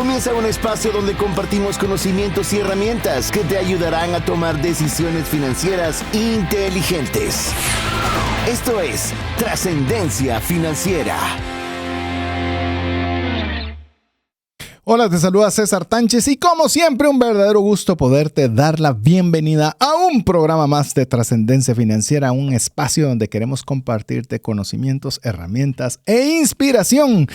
Comienza un espacio donde compartimos conocimientos y herramientas que te ayudarán a tomar decisiones financieras inteligentes. Esto es Trascendencia Financiera. Hola, te saluda César Tánchez y como siempre un verdadero gusto poderte dar la bienvenida a un programa más de Trascendencia Financiera, un espacio donde queremos compartirte conocimientos, herramientas e inspiración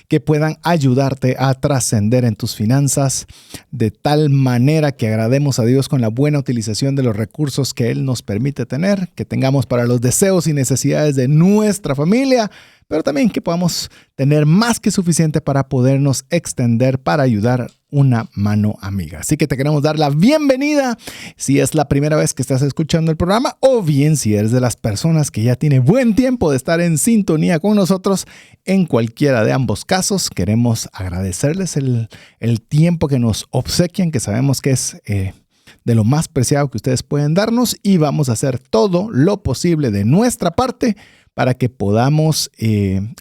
que puedan ayudarte a trascender en tus finanzas de tal manera que agrademos a Dios con la buena utilización de los recursos que Él nos permite tener, que tengamos para los deseos y necesidades de nuestra familia, pero también que podamos tener más que suficiente para podernos extender para ayudar una mano amiga. Así que te queremos dar la bienvenida si es la primera vez que estás escuchando el programa o bien si eres de las personas que ya tiene buen tiempo de estar en sintonía con nosotros. En cualquiera de ambos casos, queremos agradecerles el tiempo que nos obsequian, que sabemos que es de lo más preciado que ustedes pueden darnos y vamos a hacer todo lo posible de nuestra parte para que podamos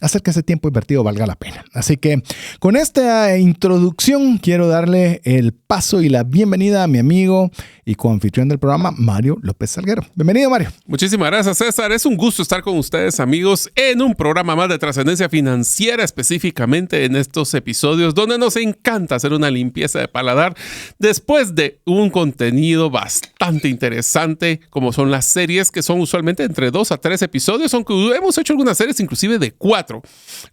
hacer que ese tiempo invertido valga la pena. Así que con esta introducción quiero darle el paso y la bienvenida a mi amigo y coanfitrión del programa, Mario López Salguero. Bienvenido, Mario. Muchísimas gracias, César. Es un gusto estar con ustedes, amigos, en un programa más de Trascendencia Financiera, específicamente en estos episodios donde nos encanta hacer una limpieza de paladar después de un contenido bastante interesante, como son las series, que son usualmente entre 2 a 3 episodios, aunque hemos hecho algunas series inclusive de 4.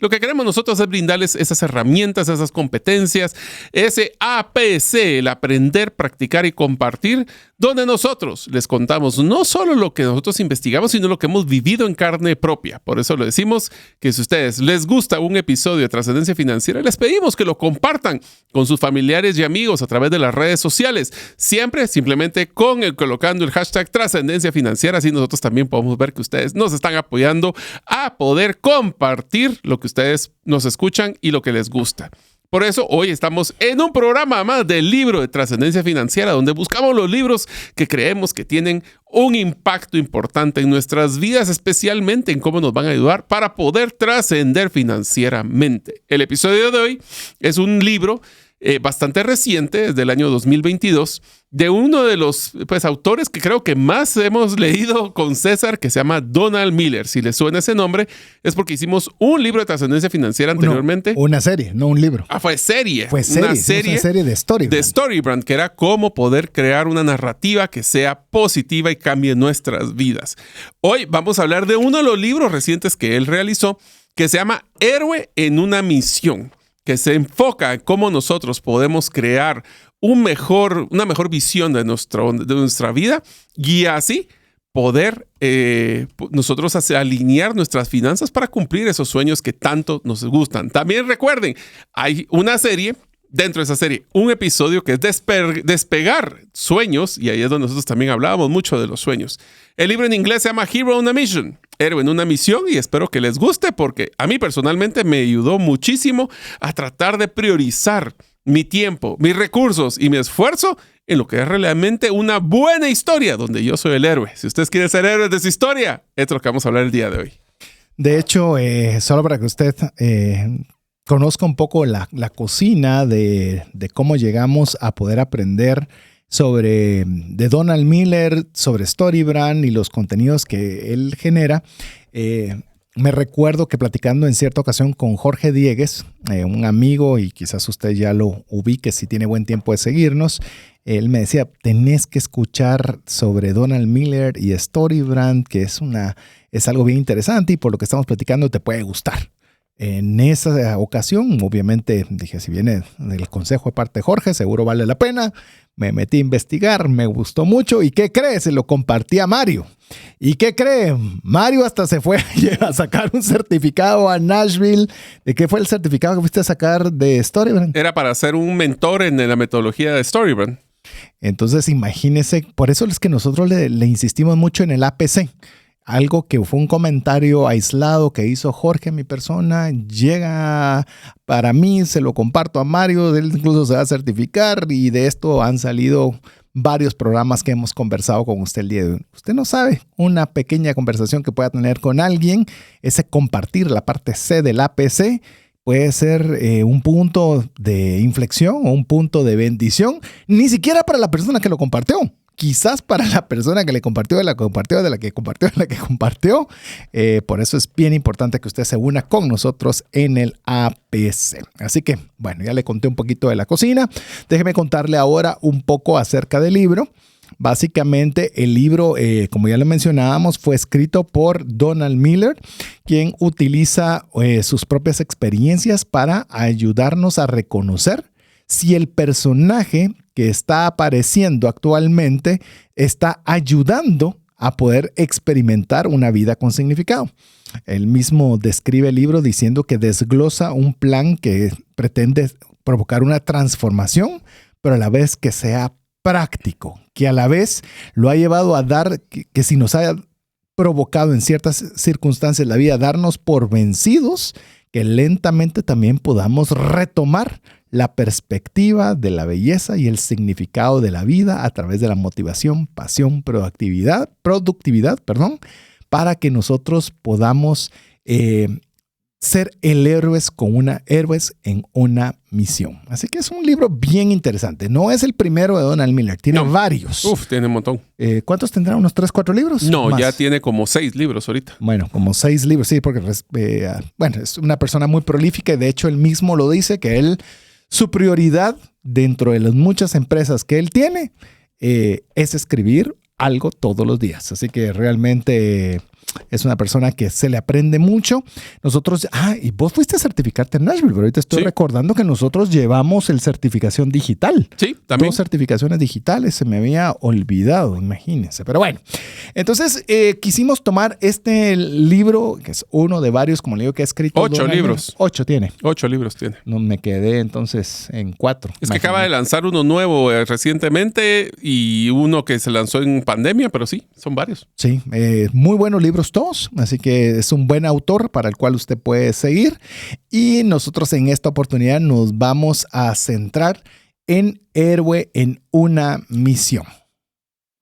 Lo que queremos nosotros es brindarles esas herramientas, esas competencias, ese APC, el aprender, practicar y compartir, donde nosotros les contamos no solo lo que nosotros investigamos, sino lo que hemos vivido en carne propia. Por eso lo decimos que si a ustedes les gusta un episodio de Trascendencia Financiera, les pedimos que lo compartan con sus familiares y amigos a través de las redes sociales. Siempre simplemente colocando el hashtag Trascendencia Financiera, así nosotros también podemos ver que ustedes nos están apoyando a poder compartir lo que ustedes nos escuchan y lo que les gusta. Por eso hoy estamos en un programa más del libro de Trascendencia Financiera, donde buscamos los libros que creemos que tienen un impacto importante en nuestras vidas, especialmente en cómo nos van a ayudar para poder trascender financieramente. El episodio de hoy es un libro bastante reciente, desde el año 2022, de uno de los autores que creo que más hemos leído con César, que se llama Donald Miller. Si les suena ese nombre, es porque hicimos un libro de Trascendencia Financiera anteriormente. Una serie, no un libro. Fue serie. Fue serie. Una serie de Storybrand. De Storybrand, que era cómo poder crear una narrativa que sea positiva y cambie nuestras vidas. Hoy vamos a hablar de uno de los libros recientes que él realizó, que se llama Héroe en una misión, que se enfoca en cómo nosotros podemos crear una mejor visión de nuestra vida y así poder nosotros alinear nuestras finanzas para cumplir esos sueños que tanto nos gustan. También recuerden, hay una serie, dentro de esa serie, un episodio que es despegar sueños, y ahí es donde nosotros también hablábamos mucho de los sueños. El libro en inglés se llama Hero on a Mission, Héroe en una misión, y espero que les guste porque a mí personalmente me ayudó muchísimo a tratar de priorizar mi tiempo, mis recursos y mi esfuerzo en lo que es realmente una buena historia donde yo soy el héroe. Si ustedes quieren ser héroes de su historia, esto es lo que vamos a hablar el día de hoy. De hecho, solo para que usted conozca un poco la cocina de cómo llegamos a poder aprender de Donald Miller, sobre Storybrand y los contenidos que él genera. Me recuerdo que platicando en cierta ocasión con Jorge Diegues, un amigo, y quizás usted ya lo ubique si tiene buen tiempo de seguirnos, él me decía, tenés que escuchar sobre Donald Miller y Storybrand, que es algo bien interesante y por lo que estamos platicando te puede gustar. En esa ocasión, obviamente, dije, si viene del consejo de parte de Jorge, seguro vale la pena. Me metí a investigar, me gustó mucho. ¿Y qué cree? Se lo compartí a Mario. ¿Y qué cree? Mario hasta se fue a sacar un certificado a Nashville. ¿De qué fue el certificado que fuiste a sacar de Storybrand? Era para ser un mentor en la metodología de Storybrand. Entonces, imagínese, por eso es que nosotros le insistimos mucho en el APC. Algo que fue un comentario aislado que hizo Jorge, mi persona, llega para mí, se lo comparto a Mario, él incluso se va a certificar y de esto han salido varios programas que hemos conversado con usted el día de hoy. Usted no sabe, una pequeña conversación que pueda tener con alguien, ese compartir la parte C del APC, puede ser un punto de inflexión o un punto de bendición, ni siquiera para la persona que lo compartió. Quizás para la persona que le compartió, de la que compartió, de la que compartió, de la que compartió. Por eso es bien importante que usted se una con nosotros en el APC. Así que, bueno, ya le conté un poquito de la cocina. Déjeme contarle ahora un poco acerca del libro. Básicamente, el libro, como ya le mencionábamos, fue escrito por Donald Miller, quien utiliza sus propias experiencias para ayudarnos a reconocer si el personaje que está apareciendo actualmente está ayudando a poder experimentar una vida con significado. Él mismo describe el libro diciendo que desglosa un plan que pretende provocar una transformación, pero a la vez que sea práctico, que a la vez lo ha llevado a dar, que si nos ha provocado en ciertas circunstancias la vida darnos por vencidos, que lentamente también podamos retomar la perspectiva de la belleza y el significado de la vida a través de la motivación, pasión, productividad, para que nosotros podamos ser héroes en una misión. Así que es un libro bien interesante. No es el primero de Donald Miller, tiene varios. Tiene un montón. ¿Cuántos tendrá? ¿Unos 3, 4 libros? No, más. Ya tiene como 6 libros ahorita. Bueno, como 6 libros, sí, porque es una persona muy prolífica y de hecho él mismo lo dice que su prioridad dentro de las muchas empresas que él tiene es escribir algo todos los días. Así que realmente es una persona que se le aprende mucho. Nosotros, y vos fuiste a certificarte en Nashville, pero ahorita estoy recordando que nosotros llevamos el certificación digital. Sí, también. 2 certificaciones digitales, se me había olvidado, imagínense. Pero bueno, entonces quisimos tomar este libro, que es uno de varios, como le digo, que ha escrito. 8 libros. 8 tiene. 8 libros tiene. No me quedé entonces en 4. Es que acaba de lanzar uno nuevo recientemente y uno que se lanzó en pandemia, pero sí, son varios. Sí, muy buenos libros todos, así que es un buen autor para el cual usted puede seguir. Y nosotros en esta oportunidad nos vamos a centrar en Héroe en una misión.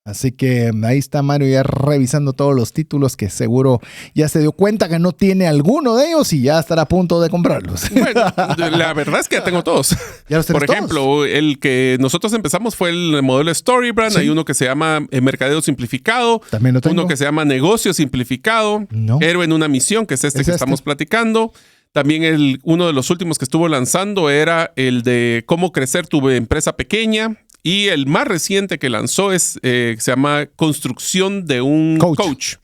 Así que ahí está Mario ya revisando todos los títulos que seguro ya se dio cuenta que no tiene alguno de ellos y ya estará a punto de comprarlos. Bueno, la verdad es que ya tengo todos. ¿Ya los tienes Por ejemplo, todos? El que nosotros empezamos fue el modelo StoryBrand. Sí. Hay uno que se llama Mercadeo Simplificado. También lo tengo. Uno que se llama Negocio Simplificado. No. Héroe en una misión, que es que estamos platicando. También uno de los últimos que estuvo lanzando era el de cómo crecer tu empresa pequeña. Y el más reciente que lanzó se llama Construcción de un Coach.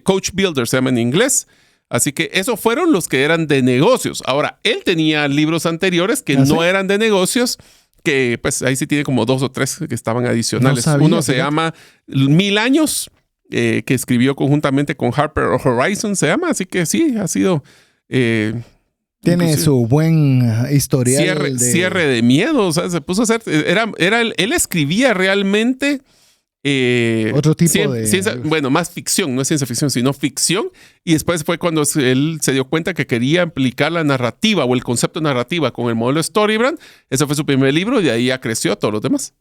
Coach Builder se llama en inglés. Así que esos fueron los que eran de negocios. Ahora, él tenía libros anteriores que no eran de negocios, que pues ahí sí tiene como 2 o 3 que estaban adicionales. No sabía, uno se llama 1000 años, que escribió conjuntamente con Harper Horizon, se llama. Así que sí, ha sido... Tiene su buen historial. Cierre de miedo. O sea, se puso a hacer... Él escribía realmente... otro tipo de... Bueno, más ficción, no es ciencia ficción, sino ficción. Y después fue cuando él se dio cuenta que quería aplicar la narrativa o el concepto de narrativa con el modelo StoryBrand. Ese fue su primer libro y de ahí ya creció todos los demás.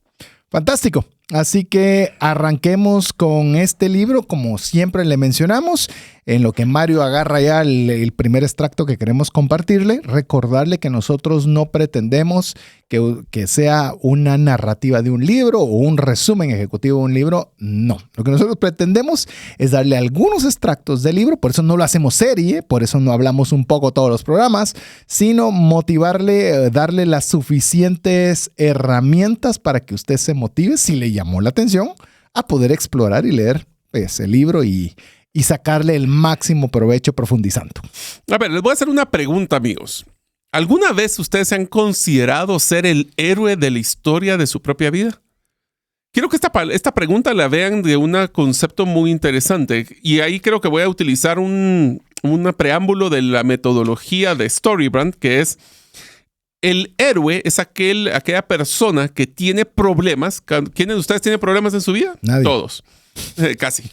Fantástico. Así que arranquemos con este libro, como siempre le mencionamos, en lo que Mario agarra ya el primer extracto que queremos compartirle, recordarle que nosotros no pretendemos que sea una narrativa de un libro o un resumen ejecutivo de un libro, no. Lo que nosotros pretendemos es darle algunos extractos del libro, por eso no lo hacemos serie, por eso no hablamos un poco todos los programas, sino motivarle, darle las suficientes herramientas para que usted se motive, si le llamó la atención, a poder explorar y leer el libro y sacarle el máximo provecho profundizando. A ver, les voy a hacer una pregunta, amigos. ¿Alguna vez ustedes se han considerado ser el héroe de la historia de su propia vida? Quiero que esta pregunta la vean de un concepto muy interesante y ahí creo que voy a utilizar un preámbulo de la metodología de StoryBrand, que es: el héroe es aquella persona que tiene problemas. ¿Quiénes de ustedes tienen problemas en su vida? Nadie. Todos. Casi.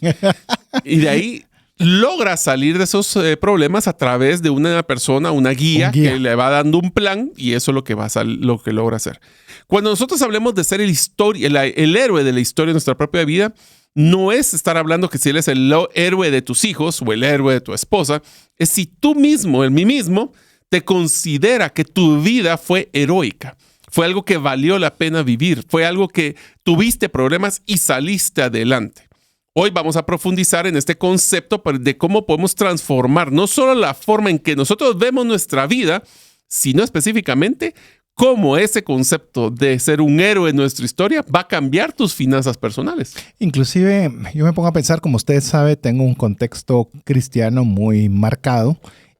Y de ahí logra salir de esos problemas a través de una persona, una guía que le va dando un plan, y eso es lo que logra hacer. Cuando nosotros hablemos de ser el héroe de la historia de nuestra propia vida, no es estar hablando que si él es el héroe de tus hijos o el héroe de tu esposa, es si tú mismo, mí mismo, te considera que tu vida fue heroica, fue algo que valió la pena vivir, fue algo que tuviste problemas y saliste adelante. Hoy vamos a profundizar en este concepto de cómo podemos transformar no solo la forma en que nosotros vemos nuestra vida, sino específicamente cómo ese concepto de ser un héroe en nuestra historia va a cambiar tus finanzas personales. Inclusive, yo me pongo a pensar, como usted sabe, tengo un contexto cristiano muy marcado.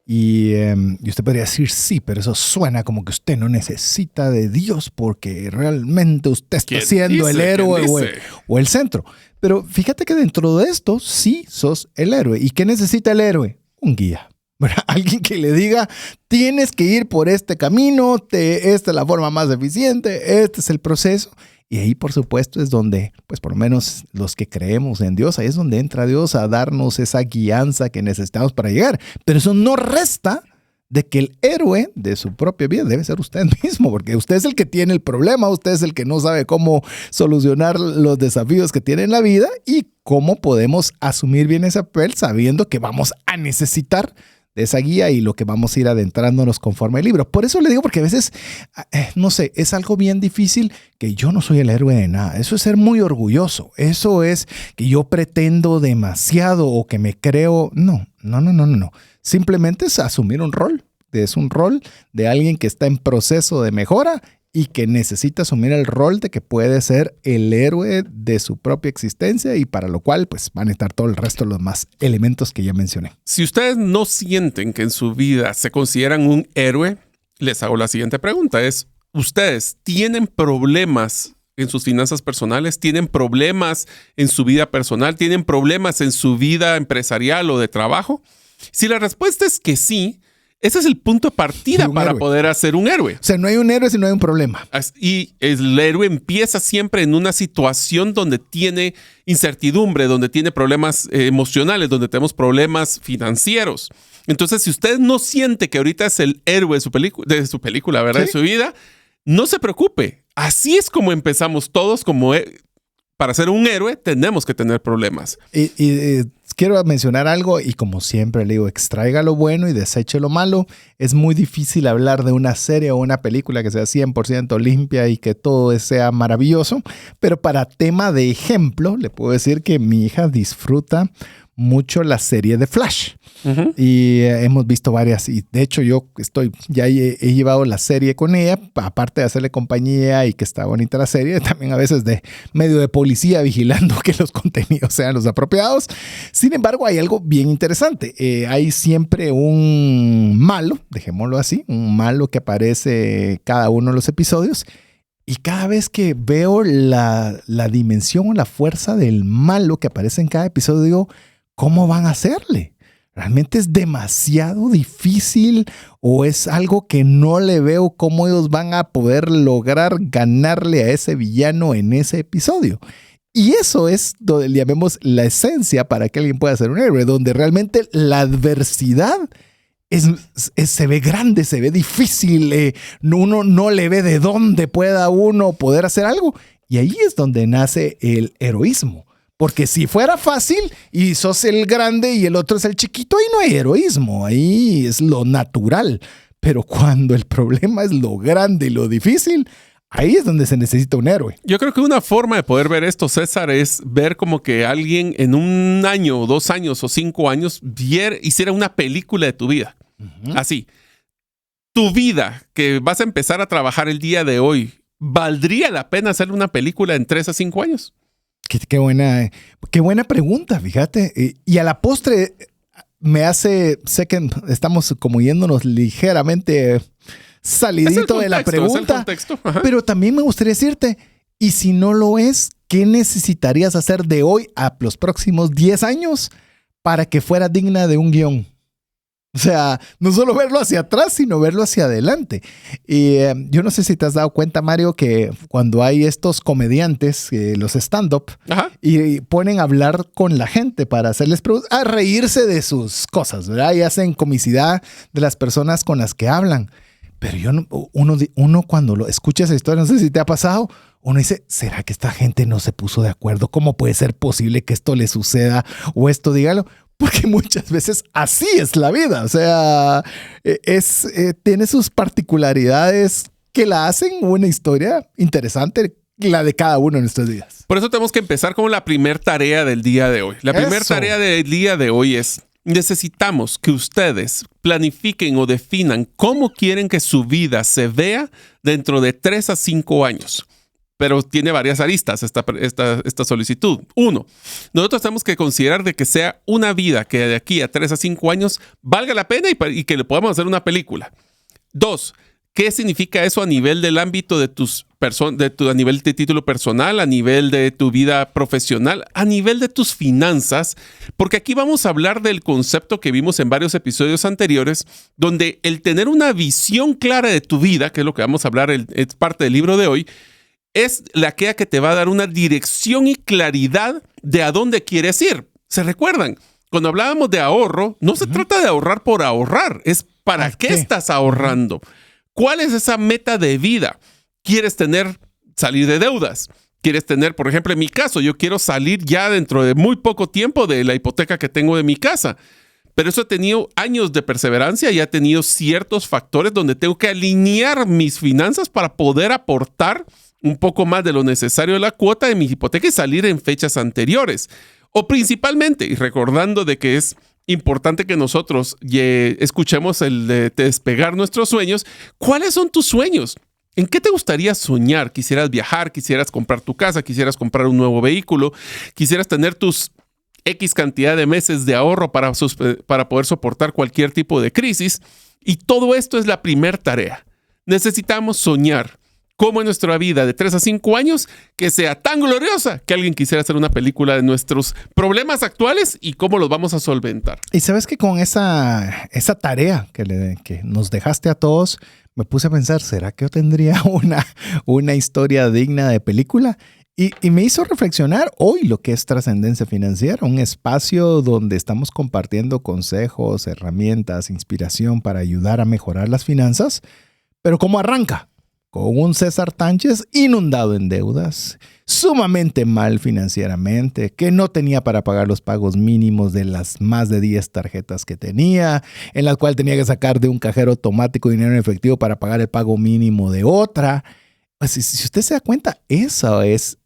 Y usted podría decir, sí, pero eso suena como que usted no necesita de Dios porque realmente usted está siendo el héroe o el centro. Pero fíjate que dentro de esto sí sos el héroe. ¿Y qué necesita el héroe? Un guía. ¿Verdad? Alguien que le diga, tienes que ir por este camino, esta es la forma más eficiente, este es el proceso. Y ahí, por supuesto, es donde, pues por lo menos los que creemos en Dios, ahí es donde entra Dios a darnos esa guianza que necesitamos para llegar. Pero eso no resta de que el héroe de su propia vida debe ser usted mismo, porque usted es el que tiene el problema, usted es el que no sabe cómo solucionar los desafíos que tiene en la vida y cómo podemos asumir bien ese papel sabiendo que vamos a necesitar de esa guía y lo que vamos a ir adentrándonos conforme al libro. Por eso le digo, porque a veces, no sé, es algo bien difícil que yo no soy el héroe de nada. Eso es ser muy orgulloso. Eso es que yo pretendo demasiado o que me creo. No. Simplemente es asumir un rol. Es un rol de alguien que está en proceso de mejora y que necesita asumir el rol de que puede ser el héroe de su propia existencia y para lo cual pues van a estar todo el resto de los más elementos que ya mencioné. Si ustedes no sienten que en su vida se consideran un héroe, les hago la siguiente pregunta. ¿Ustedes tienen problemas en sus finanzas personales? ¿Tienen problemas en su vida personal? ¿Tienen problemas en su vida empresarial o de trabajo? Si la respuesta es que sí, ese es el punto de partida para poder hacer un héroe. O sea, no hay un héroe si no hay un problema. Y el héroe empieza siempre en una situación donde tiene incertidumbre, donde tiene problemas emocionales, donde tenemos problemas financieros. Entonces, si usted no siente que ahorita es el héroe de su película, ¿verdad? ¿Sí? De su vida, no se preocupe. Así es como empezamos todos para ser un héroe tenemos que tener problemas. Y quiero mencionar algo y como siempre le digo, extraiga lo bueno y deseche lo malo. Es muy difícil hablar de una serie o una película que sea 100% limpia y que todo sea maravilloso. Pero para tema de ejemplo, le puedo decir que mi hija disfruta mucho la serie de Flash. Uh-huh. Y hemos visto varias y de hecho yo ya he llevado la serie con ella, aparte de hacerle compañía y que está bonita la serie, también a veces de medio de policía vigilando que los contenidos sean los apropiados. Sin embargo, hay algo bien interesante. Hay siempre un malo, dejémoslo así, un malo que aparece cada uno de los episodios. Y cada vez que veo la dimensión o la fuerza del malo que aparece en cada episodio, digo, ¿cómo van a hacerle? ¿Realmente es demasiado difícil o es algo que no le veo cómo ellos van a poder lograr ganarle a ese villano en ese episodio? Y eso es, llamemos, la esencia para que alguien pueda ser un héroe, donde realmente la adversidad se ve grande, se ve difícil, uno no le ve de dónde pueda uno poder hacer algo. Y ahí es donde nace el heroísmo. Porque si fuera fácil y sos el grande y el otro es el chiquito, ahí no hay heroísmo, ahí es lo natural. Pero cuando el problema es lo grande y lo difícil, ahí es donde se necesita un héroe. Yo creo que una forma de poder ver esto, César, es ver como que alguien en 1 año, 2 años o 5 años hiciera una película de tu vida. Uh-huh. Así. Tu vida, que vas a empezar a trabajar el día de hoy, ¿valdría la pena hacer una película en 3 a 5 años? Qué buena pregunta, fíjate. Y a la postre sé que estamos como yéndonos ligeramente salidito de la pregunta, pero también me gustaría decirte, y si no lo es, ¿qué necesitarías hacer de hoy a los próximos 10 años para que fuera digna de un guión? O sea, no solo verlo hacia atrás, sino verlo hacia adelante. Y yo no sé si te has dado cuenta, Mario, que cuando hay estos comediantes, los stand-up, y ponen a hablar con la gente para hacerles preguntas, a reírse de sus cosas, ¿verdad? Y hacen comicidad de las personas con las que hablan. Pero uno cuando lo escucha esa historia, no sé si te ha pasado, uno dice, ¿será que esta gente no se puso de acuerdo? ¿Cómo puede ser posible que esto le suceda o esto dígalo? Porque muchas veces así es la vida. O sea, tiene sus particularidades que la hacen una historia interesante, la de cada uno en nuestros días. Por eso tenemos que empezar con la primera tarea del día de hoy. La primera tarea del día de hoy es: necesitamos que ustedes planifiquen o definan cómo quieren que su vida se vea dentro de 3 a 5 años. Pero tiene varias aristas esta solicitud. 1, nosotros tenemos que considerar de que sea una vida que de aquí a 3 a 5 años valga la pena y que le podamos hacer una película. 2, ¿qué significa eso a nivel del ámbito de a nivel de título personal, a nivel de tu vida profesional, a nivel de tus finanzas? Porque aquí vamos a hablar del concepto que vimos en varios episodios anteriores, donde el tener una visión clara de tu vida, que es lo que vamos a hablar, es parte del libro de hoy, es aquella que te va a dar una dirección y claridad de a dónde quieres ir. ¿Se recuerdan? Cuando hablábamos de ahorro, no se trata de ahorrar por ahorrar, es para qué estás ahorrando. ¿Cuál es esa meta de vida? ¿Quieres salir de deudas? ¿Quieres tener, por ejemplo, en mi caso, yo quiero salir ya dentro de muy poco tiempo de la hipoteca que tengo de mi casa? Pero eso he tenido años de perseverancia y he tenido ciertos factores donde tengo que alinear mis finanzas para poder aportar un poco más de lo necesario de la cuota de mi hipoteca y salir en fechas anteriores. O principalmente, y recordando de que es importante que nosotros escuchemos el de despegar nuestros sueños. ¿Cuáles son tus sueños? ¿En qué te gustaría soñar? ¿Quisieras viajar? ¿Quisieras comprar tu casa? ¿Quisieras comprar un nuevo vehículo? ¿Quisieras tener tus X cantidad de meses de ahorro para poder soportar cualquier tipo de crisis? Y todo esto es la primera tarea. Necesitamos soñar cómo en nuestra vida de 3 a 5 años que sea tan gloriosa que alguien quisiera hacer una película de nuestros problemas actuales y cómo los vamos a solventar. Y sabes que con esa tarea que nos dejaste a todos, me puse a pensar, ¿será que yo tendría una historia digna de película? Y me hizo reflexionar hoy lo que es Trascendencia Financiera, un espacio donde estamos compartiendo consejos, herramientas, inspiración para ayudar a mejorar las finanzas. Pero ¿cómo arranca? Con un César Tánchez inundado en deudas, sumamente mal financieramente, que no tenía para pagar los pagos mínimos de las más de 10 tarjetas que tenía, en las cuales tenía que sacar de un cajero automático dinero en efectivo para pagar el pago mínimo de otra. Pues si usted se da cuenta, eso es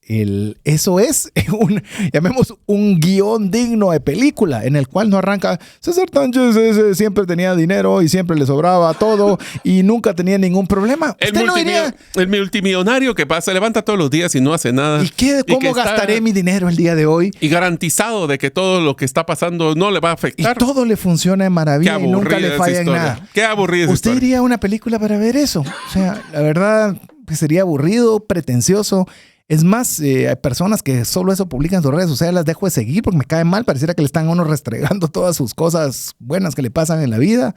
llamemos un guión digno de película, en el cual no arranca César Tánchez siempre tenía dinero y siempre le sobraba todo y nunca tenía ningún problema. El multimillonario que se levanta todos los días y no hace nada. ¿Cómo gastaré mi dinero el día de hoy? Y garantizado de que todo lo que está pasando no le va a afectar. Y todo le funciona de maravilla y nunca le falla en nada. Qué aburrida esa ¿Usted iría a una película para ver eso? O sea, la verdad que sería aburrido, pretencioso. Es más, hay personas que solo eso publican en sus redes sociales, las dejo de seguir porque me cae mal, pareciera que le están a uno restregando todas sus cosas buenas que le pasan en la vida.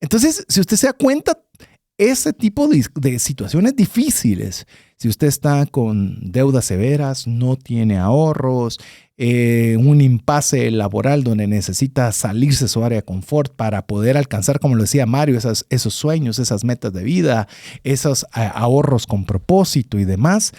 Entonces, si usted se da cuenta, ese tipo de situaciones difíciles, si usted está con deudas severas, no tiene ahorros, un impasse laboral donde necesita salirse de su área de confort para poder alcanzar, como lo decía Mario, esos sueños, esas metas de vida, esos ahorros con propósito y demás,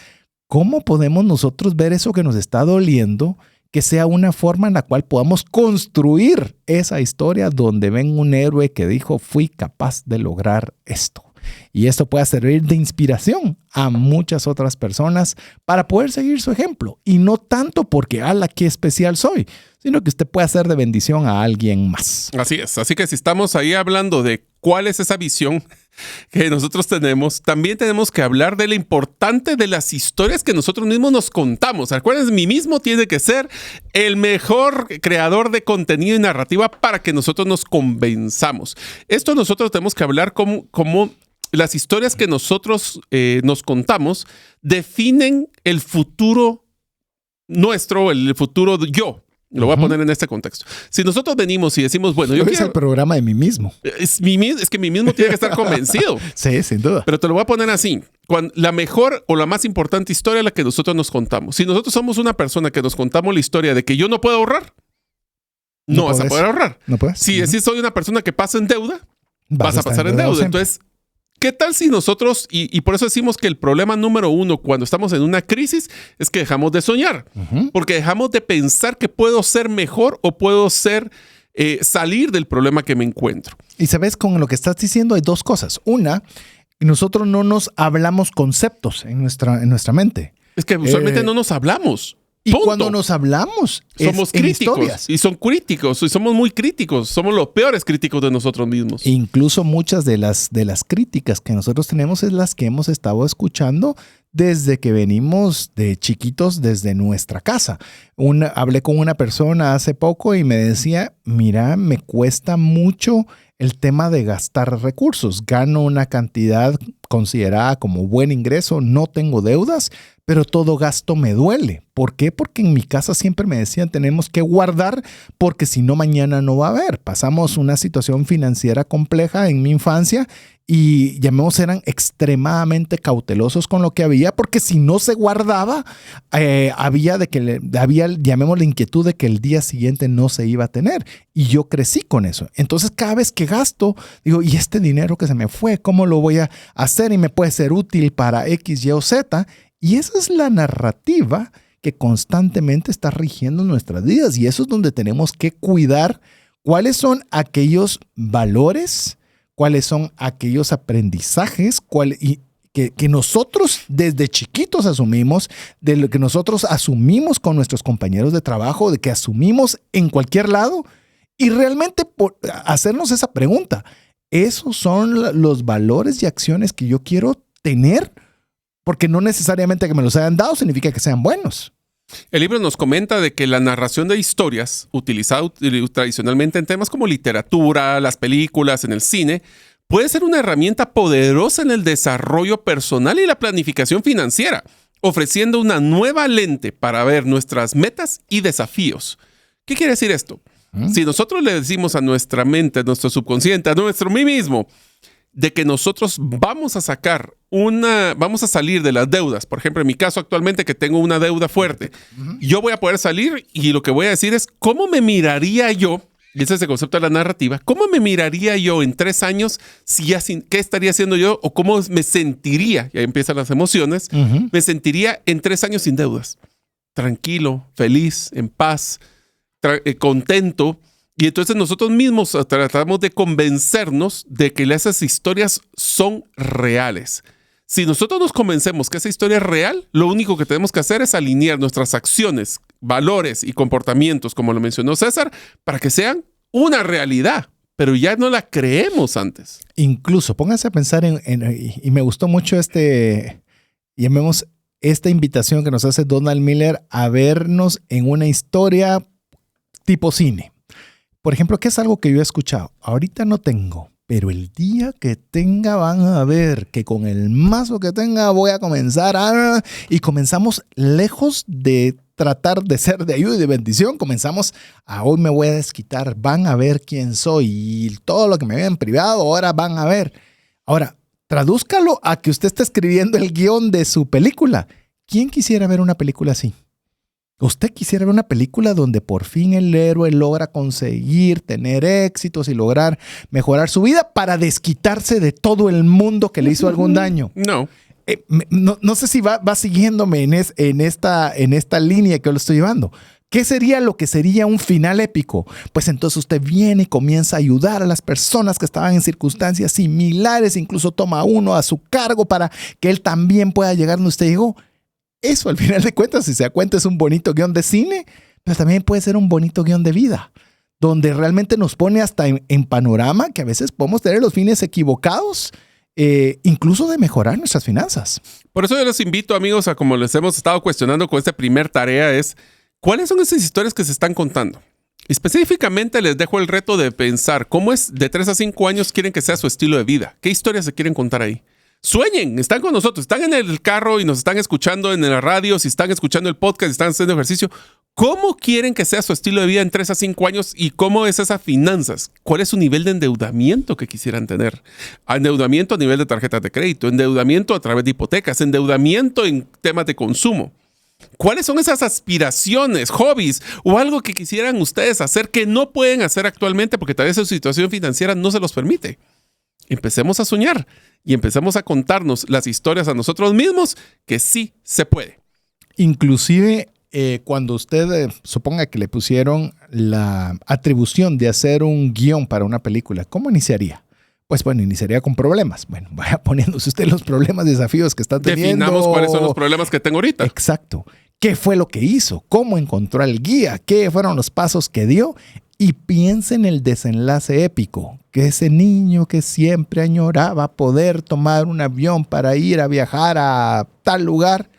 ¿cómo podemos nosotros ver eso que nos está doliendo, que sea una forma en la cual podamos construir esa historia donde ven un héroe que dijo, fui capaz de lograr esto? Y esto puede servir de inspiración a muchas otras personas para poder seguir su ejemplo. Y no tanto porque, ¡ala, qué especial soy!, sino que usted puede hacer de bendición a alguien más. Así es. Así que si estamos ahí hablando de cuál es esa visión que nosotros tenemos, también tenemos que hablar de lo importante de las historias que nosotros mismos nos contamos. Acuérdense, mí mismo tiene que ser el mejor creador de contenido y narrativa para que nosotros nos convenzamos. Esto nosotros tenemos que hablar como las historias que nosotros nos contamos definen el futuro nuestro, el futuro yo. Lo voy a poner en este contexto. Si nosotros venimos y decimos, bueno, yo quiero... Es el programa de mí mismo. Es que mí mismo tiene que estar convencido. Sí, sin duda. Pero te lo voy a poner así. La mejor o la más importante historia es la que nosotros nos contamos. Si nosotros somos una persona que nos contamos la historia de que yo no puedo ahorrar, no vas a poder ahorrar. No puedes. Si soy una persona que pasa en deuda, vas a pasar en deuda. Entonces, ¿qué tal si nosotros, y por eso decimos que el problema número 1 cuando estamos en una crisis es que dejamos de soñar? Porque dejamos de pensar que puedo ser mejor o puedo ser salir del problema que me encuentro. Y sabes, con lo que estás diciendo hay dos cosas. Una, nosotros no nos hablamos conceptos en nuestra mente. Es que usualmente no nos hablamos. Y Punto. cuando nos hablamos, somos críticos. Historias. Y son críticos. Y somos muy críticos. Somos los peores críticos de nosotros mismos. Incluso muchas de las críticas que nosotros tenemos es las que hemos estado escuchando desde que venimos de chiquitos, desde nuestra casa. Hablé con una persona hace poco y me decía, mira, me cuesta mucho el tema de gastar recursos. Gano una cantidad considerada como buen ingreso, no tengo deudas, pero todo gasto me duele. ¿Por qué? Porque en mi casa siempre me decían tenemos que guardar porque si no mañana no va a haber. Pasamos una situación financiera compleja en mi infancia y eran extremadamente cautelosos con lo que había porque si no se guardaba había, llamémosle inquietud de que el día siguiente no se iba a tener. Y yo crecí con eso. Entonces cada vez que gasto, digo, ¿y este dinero que se me fue? ¿Cómo lo voy a hacer? Y me puede ser útil para X, Y o Z. Y esa es la narrativa que constantemente está rigiendo nuestras vidas. Y eso es donde tenemos que cuidar cuáles son aquellos valores, cuáles son aquellos aprendizajes que nosotros desde chiquitos asumimos, de lo que nosotros asumimos con nuestros compañeros de trabajo, de que asumimos en cualquier lado. Y realmente hacernos esa pregunta. ¿Esos son los valores y acciones que yo quiero tener? Porque no necesariamente que me los hayan dado significa que sean buenos. El libro nos comenta de que la narración de historias, utilizada tradicionalmente en temas como literatura, las películas, en el cine, puede ser una herramienta poderosa en el desarrollo personal y la planificación financiera, ofreciendo una nueva lente para ver nuestras metas y desafíos. ¿Qué quiere decir esto? Si nosotros le decimos a nuestra mente, a nuestro subconsciente, a nuestro mí mismo, de que nosotros vamos a salir de las deudas. Por ejemplo, en mi caso actualmente que tengo una deuda fuerte, yo voy a poder salir y lo que voy a decir es ¿cómo me miraría yo? Y ese es el concepto de la narrativa. ¿Cómo me miraría yo en 3 años? ¿Qué estaría haciendo yo? ¿O cómo me sentiría? Y ahí empiezan las emociones. Me sentiría en 3 años sin deudas. Tranquilo, feliz, en paz, contento. Y entonces nosotros mismos tratamos de convencernos de que esas historias son reales. Si nosotros nos convencemos que esa historia es real, lo único que tenemos que hacer es alinear nuestras acciones, valores y comportamientos, como lo mencionó César, para que sean una realidad. Pero ya no la creemos antes. Incluso, pónganse a pensar y me gustó mucho llamemos esta invitación que nos hace Donald Miller a vernos en una historia tipo cine. Por ejemplo, ¿qué es algo que yo he escuchado? Ahorita no tengo, pero el día que tenga van a ver que con el mazo que tenga voy a comenzar y comenzamos lejos de tratar de ser de ayuda y de bendición. Comenzamos hoy me voy a desquitar, van a ver quién soy y todo lo que me vean privado ahora van a ver. Ahora, tradúzcalo a que usted está escribiendo el guión de su película. ¿Quién quisiera ver una película así? ¿Usted quisiera ver una película donde por fin el héroe logra conseguir tener éxitos y lograr mejorar su vida para desquitarse de todo el mundo que le hizo algún daño? No. No sé si va siguiéndome en esta línea que yo lo estoy llevando. ¿Qué sería lo que sería un final épico? Pues entonces usted viene y comienza a ayudar a las personas que estaban en circunstancias similares, incluso toma uno a su cargo para que él también pueda llegar donde usted llegó. Eso, al final de cuentas, si se da cuenta, es un bonito guión de cine, pero también puede ser un bonito guión de vida, donde realmente nos pone hasta en panorama que a veces podemos tener los fines equivocados, incluso de mejorar nuestras finanzas. Por eso yo los invito, amigos, a como les hemos estado cuestionando con esta primer tarea, es ¿cuáles son esas historias que se están contando? Específicamente les dejo el reto de pensar cómo es de 3 a 5 años quieren que sea su estilo de vida. ¿Qué historias se quieren contar ahí? Sueñen, están con nosotros, están en el carro y nos están escuchando en la radio, si están escuchando el podcast, si están haciendo ejercicio. ¿Cómo quieren que sea su estilo de vida en 3 a 5 años y cómo es esas finanzas? ¿Cuál es su nivel de endeudamiento que quisieran tener? Endeudamiento a nivel de tarjetas de crédito, endeudamiento a través de hipotecas, endeudamiento en temas de consumo. ¿Cuáles son esas aspiraciones, hobbies o algo que quisieran ustedes hacer que no pueden hacer actualmente porque tal vez su situación financiera no se los permite? Empecemos a soñar y empecemos a contarnos las historias a nosotros mismos que sí se puede. Inclusive cuando usted suponga que le pusieron la atribución de hacer un guión para una película, ¿cómo iniciaría? Pues bueno, iniciaría con problemas. Bueno, vaya poniéndose usted los problemas, desafíos que está teniendo. Definamos cuáles son los problemas que tengo ahorita. Exacto. ¿Qué fue lo que hizo? ¿Cómo encontró al guía? ¿Qué fueron los pasos que dio? Y piense en el desenlace épico, que ese niño que siempre añoraba poder tomar un avión para ir a viajar a tal lugar.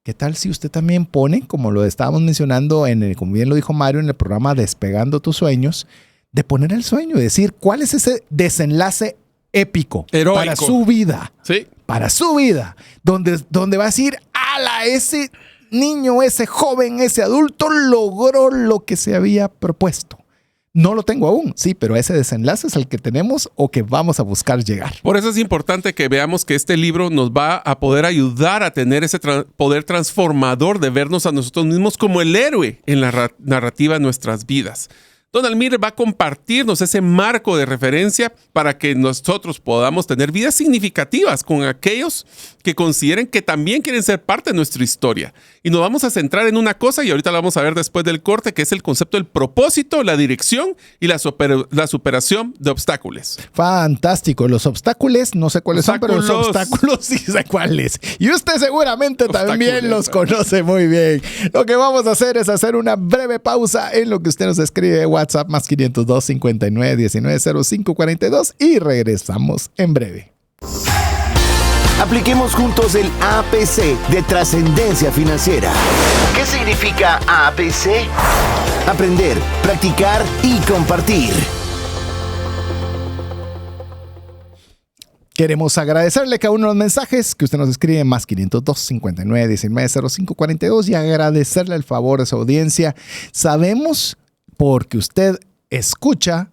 ¿Qué tal si usted también pone, como lo estábamos mencionando, como bien lo dijo Mario en el programa Despegando tus sueños, de poner el sueño y decir cuál es ese desenlace épico heroico para su vida? Sí. Para su vida, donde va a decir, ¡ala! Ese niño, ese joven, ese adulto logró lo que se había propuesto. No lo tengo aún, sí, pero ese desenlace es el que tenemos o que vamos a buscar llegar. Por eso es importante que veamos que este libro nos va a poder ayudar a tener ese poder transformador de vernos a nosotros mismos como el héroe en la narrativa de nuestras vidas. Donald Miller va a compartirnos ese marco de referencia para que nosotros podamos tener vidas significativas con aquellos que consideren que también quieren ser parte de nuestra historia. Y nos vamos a centrar en una cosa, y ahorita la vamos a ver después del corte, que es el concepto del propósito, la dirección y la superación de obstáculos. Fantástico. Los obstáculos, no sé cuáles son, pero los obstáculos sí sé cuáles. Y usted seguramente también los conoce muy bien. Lo que vamos a hacer es hacer una breve pausa en lo que usted nos escribe WhatsApp más 502 59 19 05 42 y regresamos en breve. Apliquemos juntos el APC de trascendencia financiera. ¿Qué significa APC? Aprender, practicar y compartir. Queremos agradecerle cada uno de los mensajes que usted nos escribe más 502 59 19 05 42 y agradecerle el favor de su audiencia. Sabemos, porque usted escucha,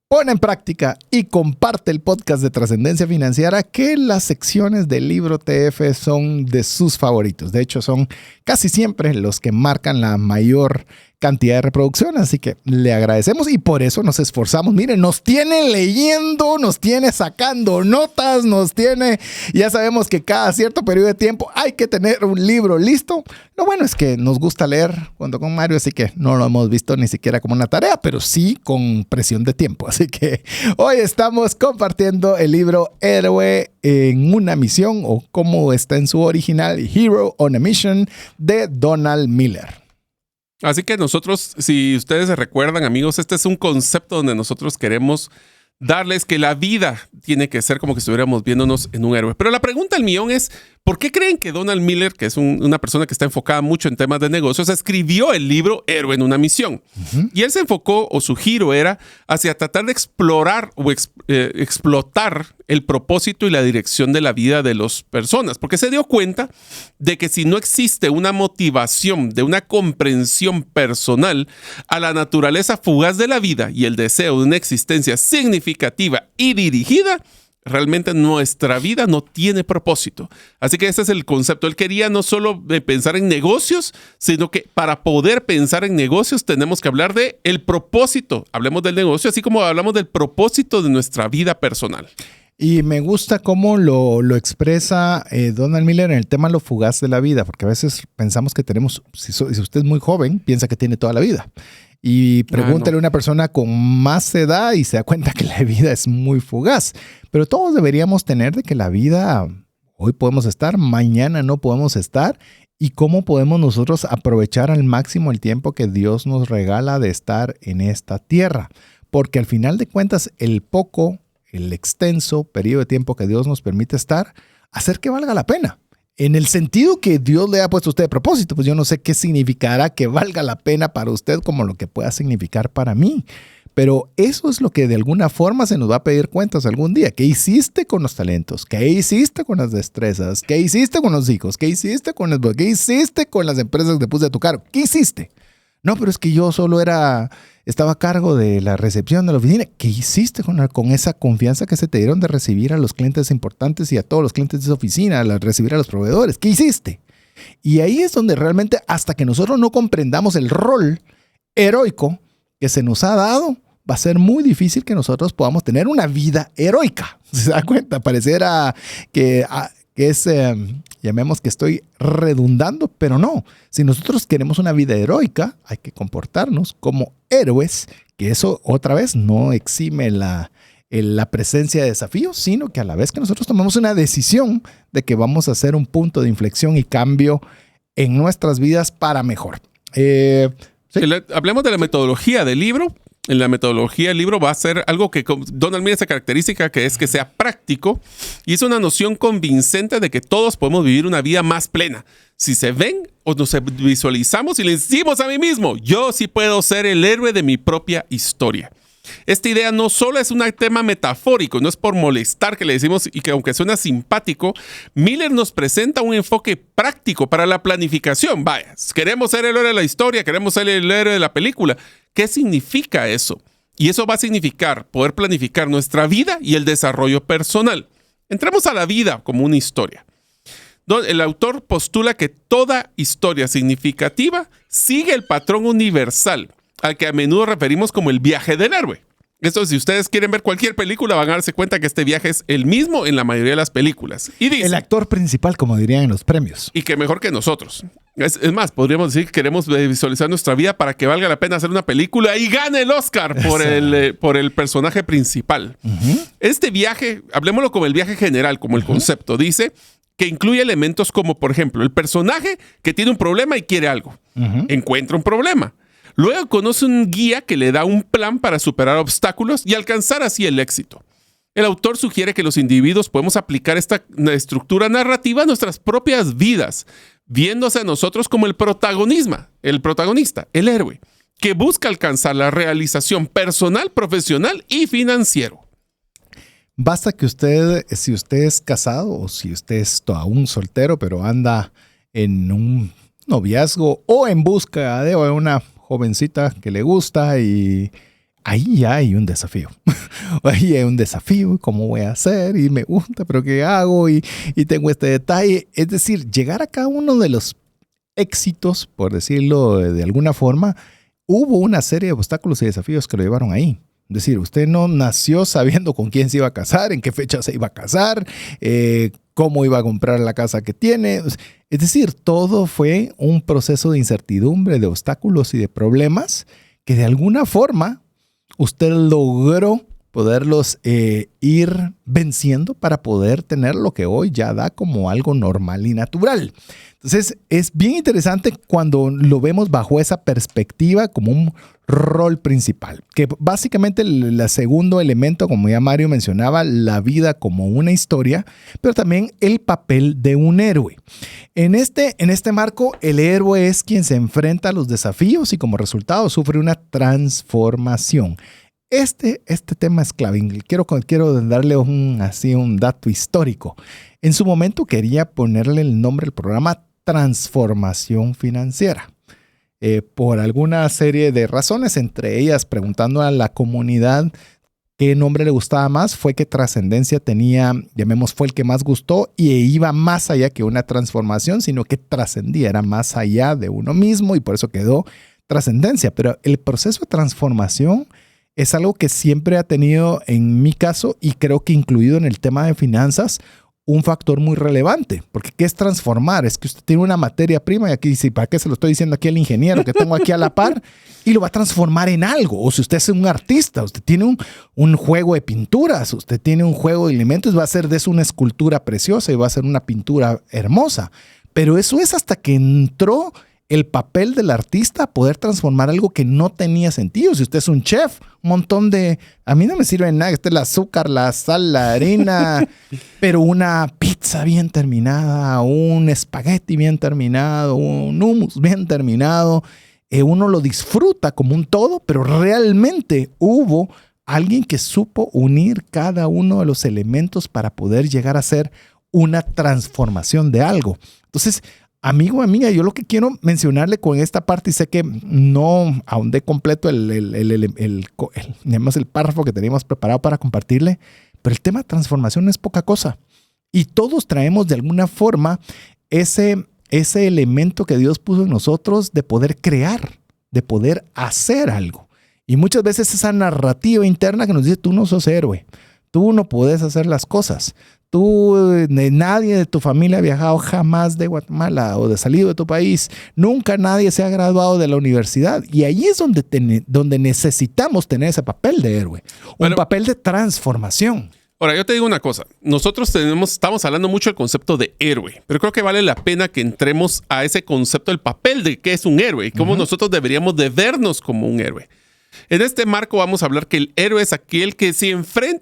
pone en práctica y comparte el podcast de Trascendencia Financiera, que las secciones del libro TF son de sus favoritos. De hecho, son casi siempre los que marcan la mayor cantidad de reproducción, así que le agradecemos y por eso nos esforzamos. Miren, nos tiene leyendo, nos tiene sacando notas, nos tiene, ya sabemos que cada cierto periodo de tiempo hay que tener un libro listo. Lo bueno es que nos gusta leer junto con Mario, así que no lo hemos visto ni siquiera como una tarea, pero sí con presión de tiempo. Así que hoy estamos compartiendo el libro Héroe en una misión, o como está en su original, Hero on a Mission, de Donald Miller. Así que nosotros, si ustedes se recuerdan, amigos, este es un concepto donde nosotros queremos darles que la vida tiene que ser como que estuviéramos viéndonos en un héroe. Pero la pregunta del millón es, ¿por qué creen que Donald Miller, que es una persona que está enfocada mucho en temas de negocios, escribió el libro Héroe en una misión? Y él se enfocó, o su giro era, hacia tratar de explorar o explotar el propósito y la dirección de la vida de las personas, porque se dio cuenta de que si no existe una motivación, de una comprensión personal a la naturaleza fugaz de la vida y el deseo de una existencia significativa y dirigida, realmente nuestra vida no tiene propósito. Así que ese es el concepto. Él quería no solo pensar en negocios, sino que para poder pensar en negocios tenemos que hablar de el propósito. Hablemos del negocio, así como hablamos del propósito de nuestra vida personal. Y me gusta cómo lo expresa Donald Miller en el tema de lo fugaz de la vida, porque a veces pensamos que tenemos, si usted es muy joven, piensa que tiene toda la vida. Y pregúntale a una persona con más edad y se da cuenta que la vida es muy fugaz. Pero todos deberíamos tener de que la vida, hoy podemos estar, mañana no podemos estar. Y cómo podemos nosotros aprovechar al máximo el tiempo que Dios nos regala de estar en esta tierra. Porque al final de cuentas, el extenso periodo de tiempo que Dios nos permite estar, hacer que valga la pena. En el sentido que Dios le ha puesto a usted de propósito, pues yo no sé qué significará que valga la pena para usted como lo que pueda significar para mí. Pero eso es lo que de alguna forma se nos va a pedir cuentas algún día. ¿Qué hiciste con los talentos? ¿Qué hiciste con las destrezas? ¿Qué hiciste con los hijos? ¿Qué hiciste con ¿Qué hiciste con las empresas que puse a tu cargo? ¿Qué hiciste? No, pero es que yo solo estaba a cargo de la recepción de la oficina. ¿Qué hiciste con esa confianza que se te dieron de recibir a los clientes importantes y a todos los clientes de esa oficina, al recibir a los proveedores? ¿Qué hiciste? Y ahí es donde realmente, hasta que nosotros no comprendamos el rol heroico que se nos ha dado, va a ser muy difícil que nosotros podamos tener una vida heroica. ¿Se da cuenta? Pareciera que que es, llamemos que estoy redundando, pero no. Si nosotros queremos una vida heroica, hay que comportarnos como héroes, que eso otra vez no exime la presencia de desafíos, sino que a la vez que nosotros tomamos una decisión de que vamos a hacer un punto de inflexión y cambio en nuestras vidas para mejor. ¿Sí? Hablemos de la metodología del libro. En la metodología del libro va a ser algo que Donald mira esa característica, que es que sea práctico, y es una noción convincente de que todos podemos vivir una vida más plena. Si se ven o nos visualizamos y le decimos a mí mismo, yo sí puedo ser el héroe de mi propia historia. Esta idea no solo es un tema metafórico, no es por molestar que le decimos, y que aunque suena simpático, Miller nos presenta un enfoque práctico para la planificación. Vaya, queremos ser el héroe de la historia, queremos ser el héroe de la película. ¿Qué significa eso? Y eso va a significar poder planificar nuestra vida y el desarrollo personal. Entremos a la vida como una historia. El autor postula que toda historia significativa sigue el patrón universal, al que a menudo referimos como el viaje del héroe. Esto, si ustedes quieren ver cualquier película, van a darse cuenta que este viaje es el mismo en la mayoría de las películas. Y dice, el actor principal, como dirían en los premios. Y que mejor que nosotros. Es más, podríamos decir que queremos visualizar nuestra vida para que valga la pena hacer una película y gane el Oscar por el personaje principal. Este viaje, hablemoslo como el viaje general, como el concepto, dice que incluye elementos como, por ejemplo, el personaje que tiene un problema y quiere algo. Encuentra un problema. Luego conoce un guía que le da un plan para superar obstáculos y alcanzar así el éxito. El autor sugiere que los individuos podemos aplicar esta estructura narrativa a nuestras propias vidas, viéndose a nosotros como el protagonista, el héroe, que busca alcanzar la realización personal, profesional y financiero. Basta que usted, si usted es casado o si usted es aún soltero, pero anda en un noviazgo o en busca de una jovencita que le gusta, y ahí ya hay un desafío. Ahí hay un desafío, ¿cómo voy a hacer? Y me gusta, pero ¿qué hago? Y tengo este detalle. Es decir, llegar a cada uno de los éxitos, por decirlo de alguna forma, hubo una serie de obstáculos y desafíos que lo llevaron ahí. Es decir, usted no nació sabiendo con quién se iba a casar, en qué fecha se iba a casar, cómo iba a comprar la casa que tiene. Es decir, todo fue un proceso de incertidumbre, de obstáculos y de problemas que de alguna forma usted logró poderlos ir venciendo para poder tener lo que hoy ya da como algo normal y natural. Entonces, es bien interesante cuando lo vemos bajo esa perspectiva como un rol principal, que básicamente el segundo elemento, como ya Mario mencionaba, la vida como una historia, pero también el papel de un héroe. En este marco, el héroe es quien se enfrenta a los desafíos y como resultado sufre una transformación. Este tema es clave. Quiero darle un dato histórico. En su momento quería ponerle el nombre del programa Transformación Financiera. Por alguna serie de razones, entre ellas preguntando a la comunidad qué nombre le gustaba más, fue que Trascendencia fue el que más gustó y iba más allá que una transformación, sino que trascendía, era más allá de uno mismo y por eso quedó Trascendencia. Pero el proceso de transformación es algo que siempre ha tenido, en mi caso, y creo que incluido en el tema de finanzas, un factor muy relevante. Porque ¿qué es transformar? Es que usted tiene una materia prima, y aquí dice, ¿para qué se lo estoy diciendo aquí al ingeniero que tengo aquí a la par? Y lo va a transformar en algo. O si usted es un artista, usted tiene un juego de pinturas, usted tiene un juego de elementos, va a hacer de eso una escultura preciosa y va a ser una pintura hermosa. Pero eso es hasta que entró el papel del artista, poder transformar algo que no tenía sentido. Si usted es un chef, un montón de... A mí no me sirve nada, este es el azúcar, la sal, la harina, pero una pizza bien terminada, un espagueti bien terminado, un hummus bien terminado, uno lo disfruta como un todo, pero realmente hubo alguien que supo unir cada uno de los elementos para poder llegar a ser una transformación de algo. Entonces, amigo, amiga, yo lo que quiero mencionarle con esta parte, y sé que no ahondé completo el párrafo que teníamos preparado para compartirle, pero el tema de transformación no es poca cosa. Y todos traemos de alguna forma ese elemento que Dios puso en nosotros de poder crear, de poder hacer algo. Y muchas veces esa narrativa interna que nos dice, tú no sos héroe, tú no puedes hacer las cosas. nadie de tu familia ha viajado jamás de Guatemala o de salido de tu país. Nunca nadie se ha graduado de la universidad. Y ahí es donde necesitamos tener ese papel de héroe. Un papel de transformación. Ahora, yo te digo una cosa. Nosotros estamos hablando mucho del concepto de héroe, pero creo que vale la pena que entremos a ese concepto del papel de qué es un héroe y cómo nosotros deberíamos de vernos como un héroe. En este marco vamos a hablar que el héroe es aquel que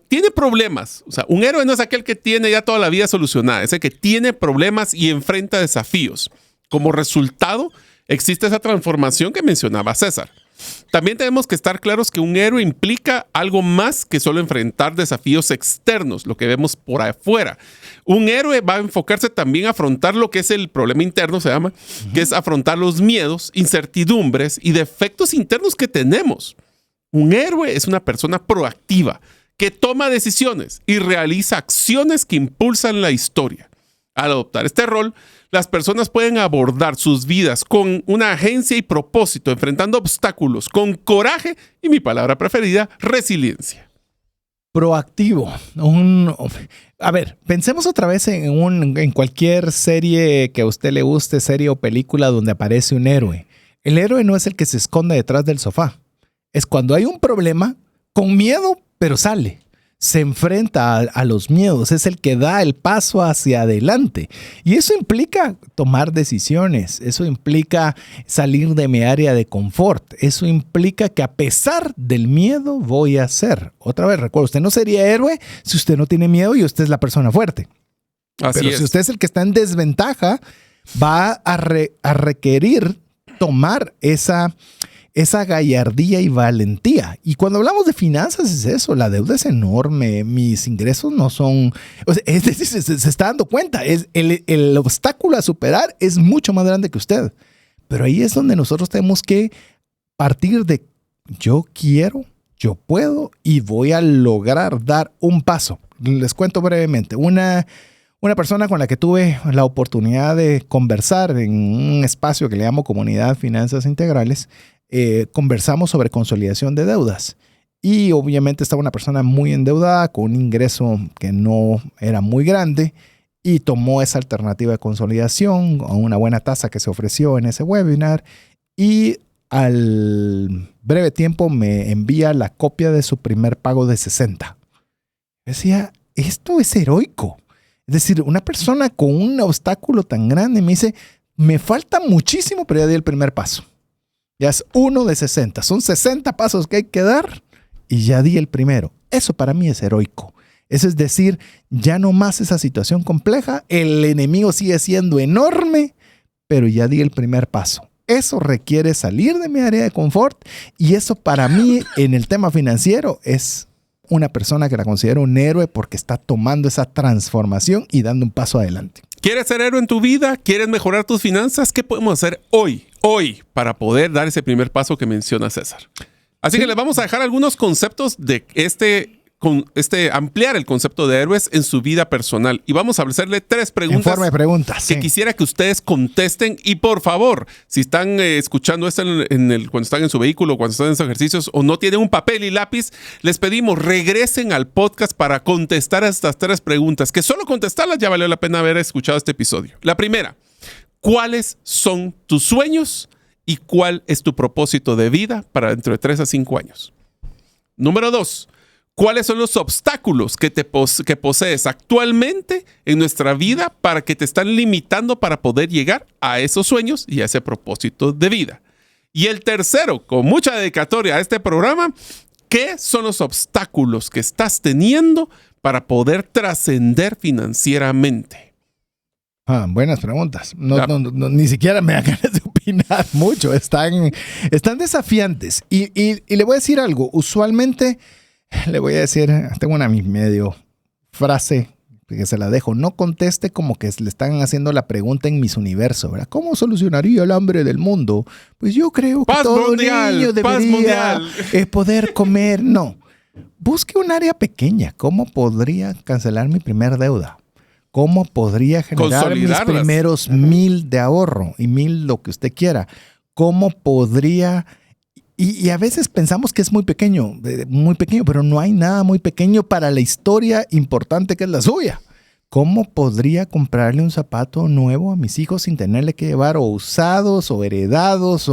tiene problemas. O sea, un héroe no es aquel que tiene ya toda la vida solucionada, es el que tiene problemas y enfrenta desafíos. Como resultado, existe esa transformación que mencionaba César. También tenemos que estar claros que un héroe implica algo más que solo enfrentar desafíos externos, lo que vemos por afuera. Un héroe va a enfocarse también a afrontar lo que es el problema interno, se llama, que es afrontar los miedos, incertidumbres y defectos internos que tenemos. Un héroe es una persona proactiva que toma decisiones y realiza acciones que impulsan la historia. Al adoptar este rol, las personas pueden abordar sus vidas con una agencia y propósito, enfrentando obstáculos con coraje y, mi palabra preferida, resiliencia. Proactivo. A ver, pensemos otra vez en cualquier serie que a usted le guste, serie o película donde aparece un héroe. El héroe no es el que se esconde detrás del sofá. Es cuando hay un problema, con miedo, pero sale. Se enfrenta a los miedos, es el que da el paso hacia adelante. Y eso implica tomar decisiones, eso implica salir de mi área de confort, eso implica que a pesar del miedo voy a hacer. Otra vez, recuerda, usted no sería héroe si usted no tiene miedo y usted es la persona fuerte. Pero si usted es el que está en desventaja, va a requerir tomar esa gallardía y valentía. Y cuando hablamos de finanzas es eso, la deuda es enorme, mis ingresos no son... O sea, es decir, se está dando cuenta, el obstáculo a superar es mucho más grande que usted. Pero ahí es donde nosotros tenemos que partir de yo quiero, yo puedo y voy a lograr dar un paso. Les cuento brevemente. Una persona con la que tuve la oportunidad de conversar en un espacio que le llamo Comunidad Finanzas Integrales, conversamos sobre consolidación de deudas y obviamente estaba una persona muy endeudada con un ingreso que no era muy grande y tomó esa alternativa de consolidación a una buena tasa que se ofreció en ese webinar y al breve tiempo me envía la copia de su primer pago de 60. Decía, esto es heroico. Es decir, una persona con un obstáculo tan grande me dice, me falta muchísimo, pero ya di el primer paso. Ya es 1 de 60. Son 60 pasos que hay que dar y ya di el primero. Eso para mí es heroico. Eso es decir, ya no más esa situación compleja. El enemigo sigue siendo enorme, pero ya di el primer paso. Eso requiere salir de mi área de confort y eso para mí en el tema financiero es una persona que la considero un héroe porque está tomando esa transformación y dando un paso adelante. ¿Quieres ser héroe en tu vida? ¿Quieres mejorar tus finanzas? ¿Qué podemos hacer hoy, para poder dar ese primer paso que menciona César? Así que les vamos a dejar algunos conceptos de ampliar el concepto de héroes en su vida personal. Y vamos a hacerle 3 preguntas. En forma de preguntas. Que quisiera que ustedes contesten. Y por favor, si están escuchando esto cuando están en su vehículo, cuando están en sus ejercicios o no tienen un papel y lápiz, les pedimos regresen al podcast para contestar estas 3 preguntas. Que solo contestarlas ya valió la pena haber escuchado este episodio. La primera, ¿cuáles son tus sueños y cuál es tu propósito de vida para dentro de 3 a 5 años? Número 2, ¿cuáles son los obstáculos que posees actualmente en nuestra vida para que te están limitando para poder llegar a esos sueños y a ese propósito de vida? Y el tercero, con mucha dedicatoria a este programa, ¿qué son los obstáculos que estás teniendo para poder trascender financieramente? Buenas preguntas. Ni siquiera me dan ganas de opinar mucho. Están desafiantes. Y le voy a decir algo. Usualmente le voy a decir, tengo una medio frase que se la dejo. No conteste como que le están haciendo la pregunta en Miss Universo, ¿verdad? ¿Cómo solucionaría el hambre del mundo? Pues yo creo que todo niño debería poder comer. No. Busque un área pequeña. ¿Cómo podría cancelar mi primer deuda? ¿Cómo podría generar mis primeros 1,000 de ahorro y 1,000 lo que usted quiera? ¿Cómo podría...? Y a veces pensamos que es muy pequeño, pero no hay nada muy pequeño para la historia importante que es la suya. ¿cómo podría comprarle un zapato nuevo a mis hijos sin tenerle que llevar o usados o heredados?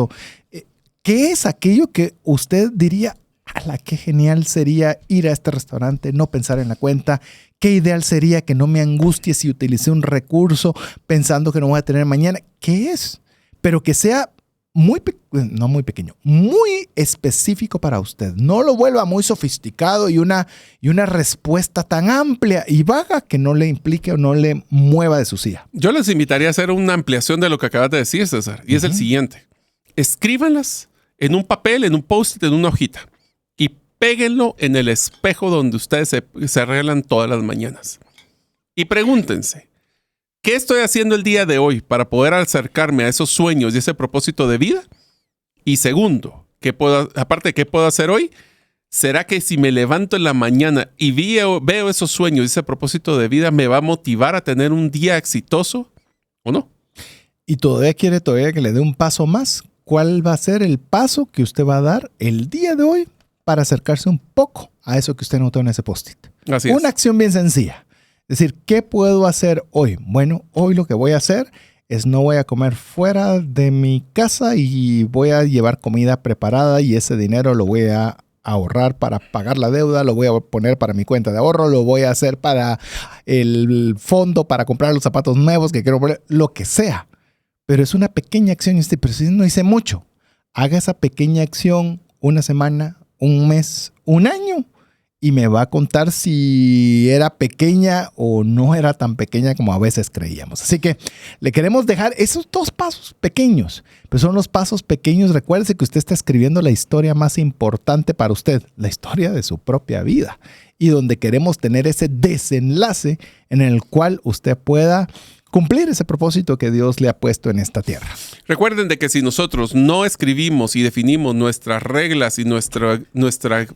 ¿Qué es aquello que usted diría, ¡ala, qué genial sería ir a este restaurante, no pensar en la cuenta! ¿Qué ideal sería que no me angustie si utilicé un recurso pensando que no voy a tener mañana? ¿Qué es? Pero que sea no muy pequeño, muy específico para usted. No lo vuelva muy sofisticado y una respuesta tan amplia y vaga que no le implique o no le mueva de su silla. Yo les invitaría a hacer una ampliación de lo que acabas de decir, César, y es el siguiente. Escríbanlas en un papel, en un post-it, en una hojita y péguenlo en el espejo donde ustedes se arreglan todas las mañanas. Y pregúntense, ¿qué estoy haciendo el día de hoy para poder acercarme a esos sueños y ese propósito de vida? Y segundo, aparte de qué puedo hacer hoy, ¿será que si me levanto en la mañana y veo esos sueños y ese propósito de vida me va a motivar a tener un día exitoso o no? Y todavía quiere que le dé un paso más. ¿Cuál va a ser el paso que usted va a dar el día de hoy para acercarse un poco a eso que usted notó en ese post-it? Así es. Una acción bien sencilla. Es decir, ¿qué puedo hacer hoy? Bueno, hoy lo que voy a hacer es no voy a comer fuera de mi casa y voy a llevar comida preparada y ese dinero lo voy a ahorrar para pagar la deuda, lo voy a poner para mi cuenta de ahorro, lo voy a hacer para el fondo, para comprar los zapatos nuevos que quiero poner, lo que sea. Pero es una pequeña acción, pero si no hice mucho, haga esa pequeña acción una semana, un mes, un año. Y me va a contar si era pequeña o no era tan pequeña como a veces creíamos. Así que le queremos dejar esos 2 pasos pequeños. Pues son los pasos pequeños. Recuérdese que usted está escribiendo la historia más importante para usted, la historia de su propia vida. Y donde queremos tener ese desenlace en el cual usted pueda cumplir ese propósito que Dios le ha puesto en esta tierra. Recuerden de que si nosotros no escribimos y definimos nuestras reglas y nuestra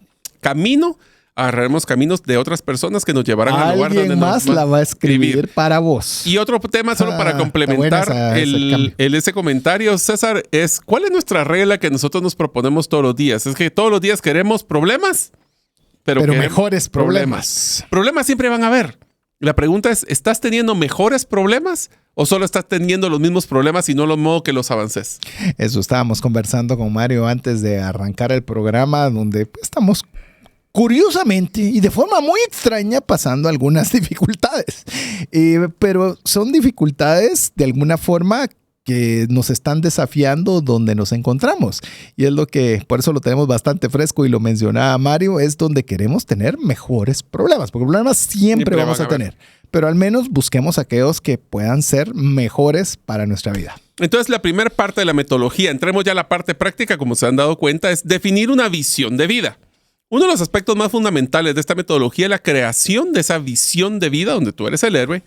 camino, agarraremos caminos de otras personas que nos llevarán al lugar donde alguien más la va a escribir para vos. Y otro tema solo para complementar ese comentario, César, es ¿cuál es nuestra regla que nosotros nos proponemos todos los días? Es que todos los días queremos problemas, pero mejores problemas. Problemas siempre van a haber. La pregunta es, ¿estás teniendo mejores problemas o solo estás teniendo los mismos problemas y no lo modo que los avances? Eso estábamos conversando con Mario antes de arrancar el programa, donde estamos curiosamente y de forma muy extraña pasando algunas dificultades. Pero son dificultades de alguna forma que nos están desafiando donde nos encontramos. Y es lo que, por eso lo tenemos bastante fresco y lo mencionaba Mario, es donde queremos tener mejores problemas, porque problemas siempre vamos a tener. Pero al menos busquemos aquellos que puedan ser mejores para nuestra vida. Entonces, la primera parte de la metodología, entremos ya a la parte práctica, como se han dado cuenta, es definir una visión de vida. Uno de los aspectos más fundamentales de esta metodología es la creación de esa visión de vida donde tú eres el héroe.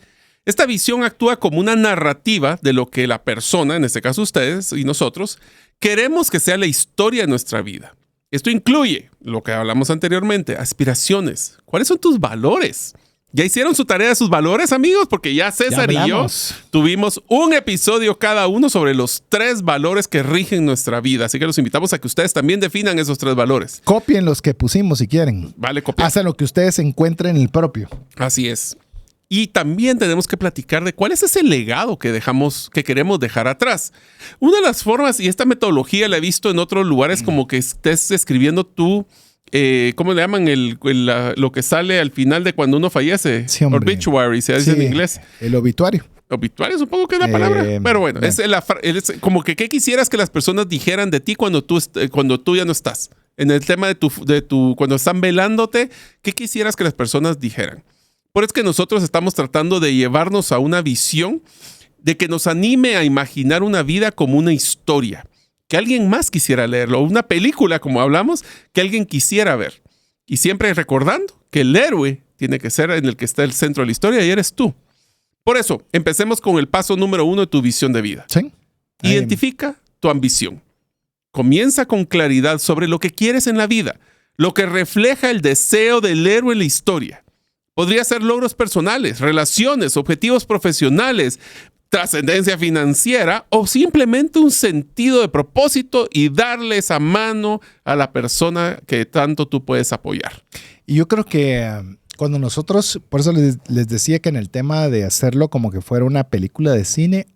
Esta visión actúa como una narrativa de lo que la persona, en este caso ustedes y nosotros, queremos que sea la historia de nuestra vida. Esto incluye lo que hablamos anteriormente, aspiraciones. ¿Cuáles son tus valores? ¿Ya hicieron su tarea de sus valores, amigos? Porque ya César y yo tuvimos un episodio cada uno sobre los 3 valores que rigen nuestra vida. Así que los invitamos a que ustedes también definan esos 3 valores. Copien los que pusimos si quieren. Vale, copiar. Hacen lo que ustedes encuentren el propio. Así es. Y también tenemos que platicar de cuál es ese legado que queremos dejar atrás. Una de las formas, y esta metodología la he visto en otros lugares, como que estés escribiendo tú, ¿cómo le llaman? Lo que sale al final de cuando uno fallece. Sí, obituary, se dice en inglés. El obituario. Obituario, supongo que es la palabra. Pero bueno, es como que ¿qué quisieras que las personas dijeran de ti cuando tú ya no estás? En el tema de cuando están velándote, ¿qué quisieras que las personas dijeran? Por eso es que nosotros estamos tratando de llevarnos a una visión de que nos anime a imaginar una vida como una historia, que alguien más quisiera leerlo, o una película, como hablamos, que alguien quisiera ver. Y siempre recordando que el héroe tiene que ser en el que está el centro de la historia y eres tú. Por eso, empecemos con el paso número 1 de tu visión de vida. Sí. Identifica tu ambición. Comienza con claridad sobre lo que quieres en la vida, lo que refleja el deseo del héroe en la historia. Podría ser logros personales, relaciones, objetivos profesionales, trascendencia financiera o simplemente un sentido de propósito y darle esa mano a la persona que tanto tú puedes apoyar. Y yo creo que cuando nosotros, por eso les decía que en el tema de hacerlo como que fuera una película de cine,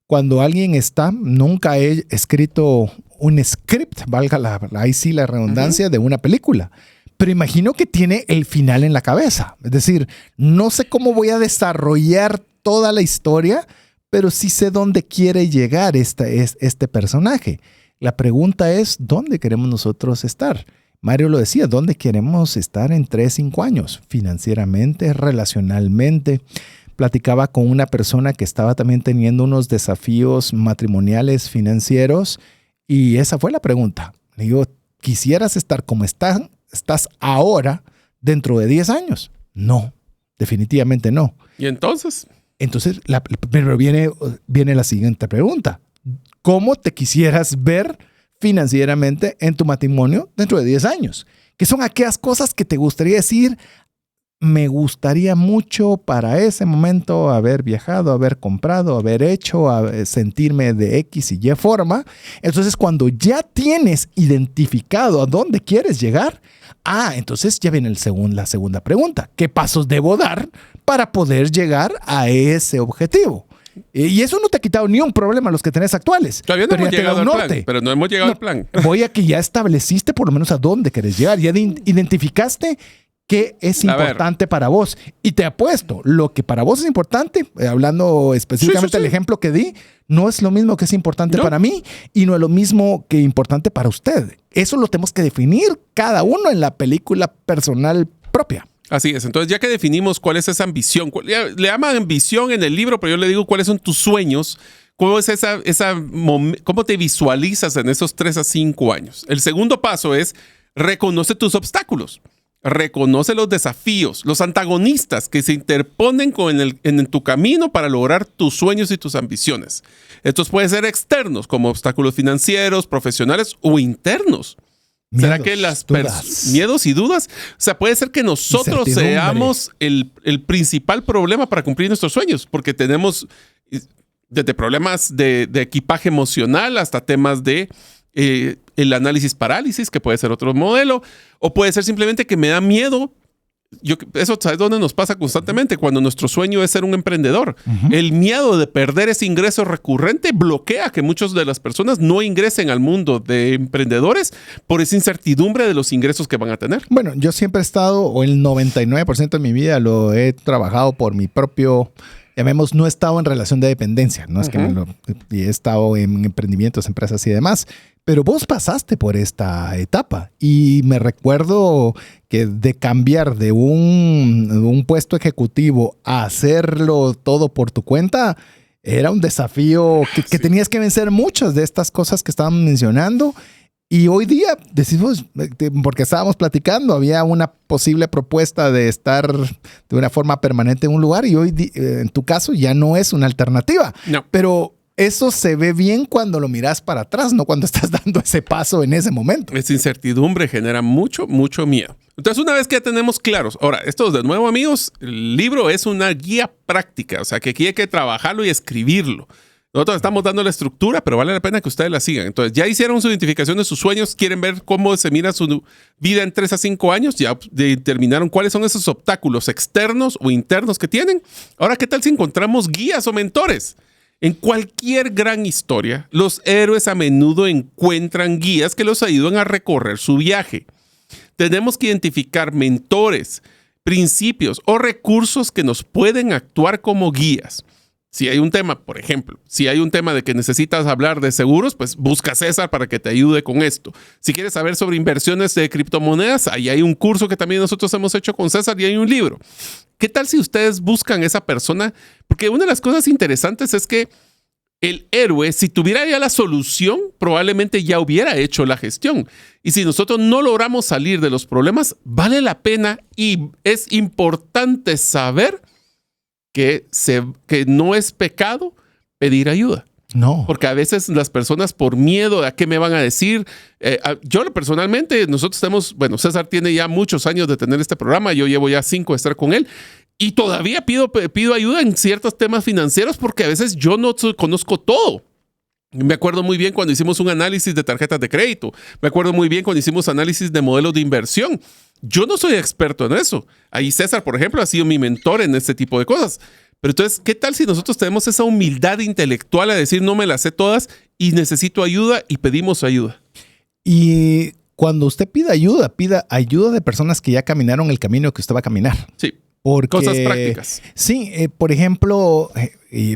cuando alguien nunca he escrito un script, valga ahí sí la redundancia, de una película. Pero imagino que tiene el final en la cabeza. Es decir, no sé cómo voy a desarrollar toda la historia, pero sí sé dónde quiere llegar este personaje. La pregunta es, ¿dónde queremos nosotros estar? Mario lo decía, ¿dónde queremos estar en 3, 5 años? Financieramente, relacionalmente. Platicaba con una persona que estaba también teniendo unos desafíos matrimoniales financieros y esa fue la pregunta. Le digo, ¿quisieras estar como estás ahora dentro de 10 años? No, definitivamente no. ¿Y entonces? Entonces, pero viene la siguiente pregunta. ¿Cómo te quisieras ver financieramente en tu matrimonio dentro de 10 años? ¿Qué son aquellas cosas que te gustaría decir? Me gustaría mucho para ese momento haber viajado, haber comprado, haber hecho, sentirme de X y Y forma. Entonces, cuando ya tienes identificado a dónde quieres llegar, entonces ya viene la segunda pregunta. ¿Qué pasos debo dar para poder llegar a ese objetivo? Y eso no te ha quitado ni un problema a los que tenés actuales. Todavía no hemos llegado al plan, pero no hemos llegado al plan. Voy a que ya estableciste por lo menos a dónde querés llegar. Ya identificaste qué es importante para vos. Y te apuesto, lo que para vos es importante, hablando específicamente del ejemplo que di, no es lo mismo que es importante para mí y no es lo mismo que importante para usted. Eso lo tenemos que definir cada uno en la película personal propia. Así es. Entonces, ya que definimos cuál es esa ambición, le llaman ambición en el libro, pero yo le digo cuáles son tus sueños. ¿Cómo es cómo te visualizas en esos 3 a 5 años? El segundo paso es reconoce tus obstáculos. Reconoce los desafíos, los antagonistas que se interponen en tu camino para lograr tus sueños y tus ambiciones. Estos pueden ser externos, como obstáculos financieros, profesionales o internos. ¿Será que miedos y dudas? O sea, puede ser que nosotros seamos el principal problema para cumplir nuestros sueños, porque tenemos desde problemas de equipaje emocional hasta temas de el análisis parálisis, que puede ser otro modelo, o puede ser simplemente que me da miedo. Eso, ¿sabes dónde nos pasa constantemente? Cuando nuestro sueño es ser un emprendedor. El miedo de perder ese ingreso recurrente bloquea que muchas de las personas no ingresen al mundo de emprendedores por esa incertidumbre de los ingresos que van a tener. Bueno, yo siempre he estado, o el 99% de mi vida lo he trabajado por mi propio... no he estado en relación de dependencia, no es que he estado en emprendimientos, empresas y demás, pero vos pasaste por esta etapa y me recuerdo que de cambiar de un puesto ejecutivo a hacerlo todo por tu cuenta era un desafío que tenías que vencer muchas de estas cosas que estábamos mencionando. Y hoy día, decimos, porque estábamos platicando, había una posible propuesta de estar de una forma permanente en un lugar y hoy, en tu caso, ya no es una alternativa. No. Pero eso se ve bien cuando lo miras para atrás, no cuando estás dando ese paso en ese momento. Esa incertidumbre genera mucho, mucho miedo. Entonces, una vez que ya tenemos claros, ahora, esto de nuevo, amigos, el libro es una guía práctica, o sea, que aquí hay que trabajarlo y escribirlo. Nosotros estamos dando la estructura, pero vale la pena que ustedes la sigan. Entonces, ya hicieron su identificación de sus sueños, quieren ver cómo se mira su vida en 3 a 5 años, ya determinaron cuáles son esos obstáculos externos o internos que tienen. Ahora, ¿qué tal si encontramos guías o mentores? En cualquier gran historia, los héroes a menudo encuentran guías que los ayudan a recorrer su viaje. Tenemos que identificar mentores, principios o recursos que nos pueden actuar como guías. Si hay un tema, por ejemplo, si hay un tema de que necesitas hablar de seguros, pues busca a César para que te ayude con esto. Si quieres saber sobre inversiones de criptomonedas, ahí hay un curso que también nosotros hemos hecho con César y hay un libro. ¿Qué tal si ustedes buscan esa persona? Porque una de las cosas interesantes es que el héroe, si tuviera ya la solución, probablemente ya hubiera hecho la gestión. Y si nosotros no logramos salir de los problemas, vale la pena y es importante saber que no es pecado pedir ayuda. No. Porque a veces las personas por miedo a qué me van a decir, yo personalmente, nosotros César tiene ya muchos años de tener este programa, yo llevo ya 5 de estar con él y todavía pido ayuda en ciertos temas financieros porque a veces yo no conozco todo. Me acuerdo muy bien cuando hicimos un análisis de tarjetas de crédito. Me acuerdo muy bien cuando hicimos análisis de modelos de inversión. Yo no soy experto en eso. Ahí César, por ejemplo, ha sido mi mentor en este tipo de cosas. Pero entonces, ¿qué tal si nosotros tenemos esa humildad intelectual a decir no me las sé todas y necesito ayuda y pedimos ayuda? Y cuando usted pida ayuda de personas que ya caminaron el camino que usted va a caminar. Sí. Porque, cosas prácticas. Sí, por ejemplo,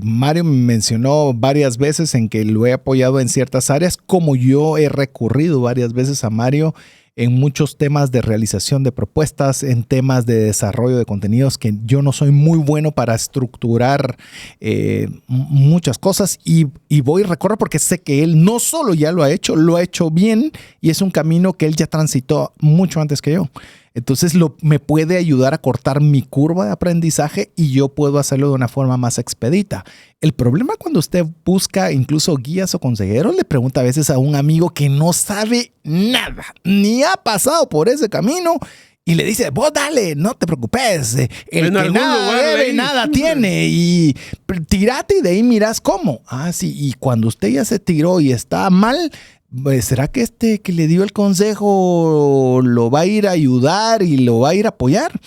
Mario me mencionó varias veces en que lo he apoyado en ciertas áreas, como yo he recurrido varias veces a Mario en muchos temas de realización de propuestas, en temas de desarrollo de contenidos, que yo no soy muy bueno para estructurar muchas cosas y voy y recorro porque sé que él no solo ya lo ha hecho bien y es un camino que él ya transitó mucho antes que yo. Entonces me puede ayudar a cortar mi curva de aprendizaje y yo puedo hacerlo de una forma más expedita. El problema cuando usted busca incluso guías o consejeros, le pregunta a veces a un amigo que no sabe nada, ni ha pasado por ese camino y le dice, vos dale, no te preocupes, el en que nada debe, nada tiene y tirate y de ahí mirás cómo. Ah, sí, y cuando usted ya se tiró y está mal, ¿será que que le dio el consejo lo va a ir a ayudar y lo va a ir a apoyar?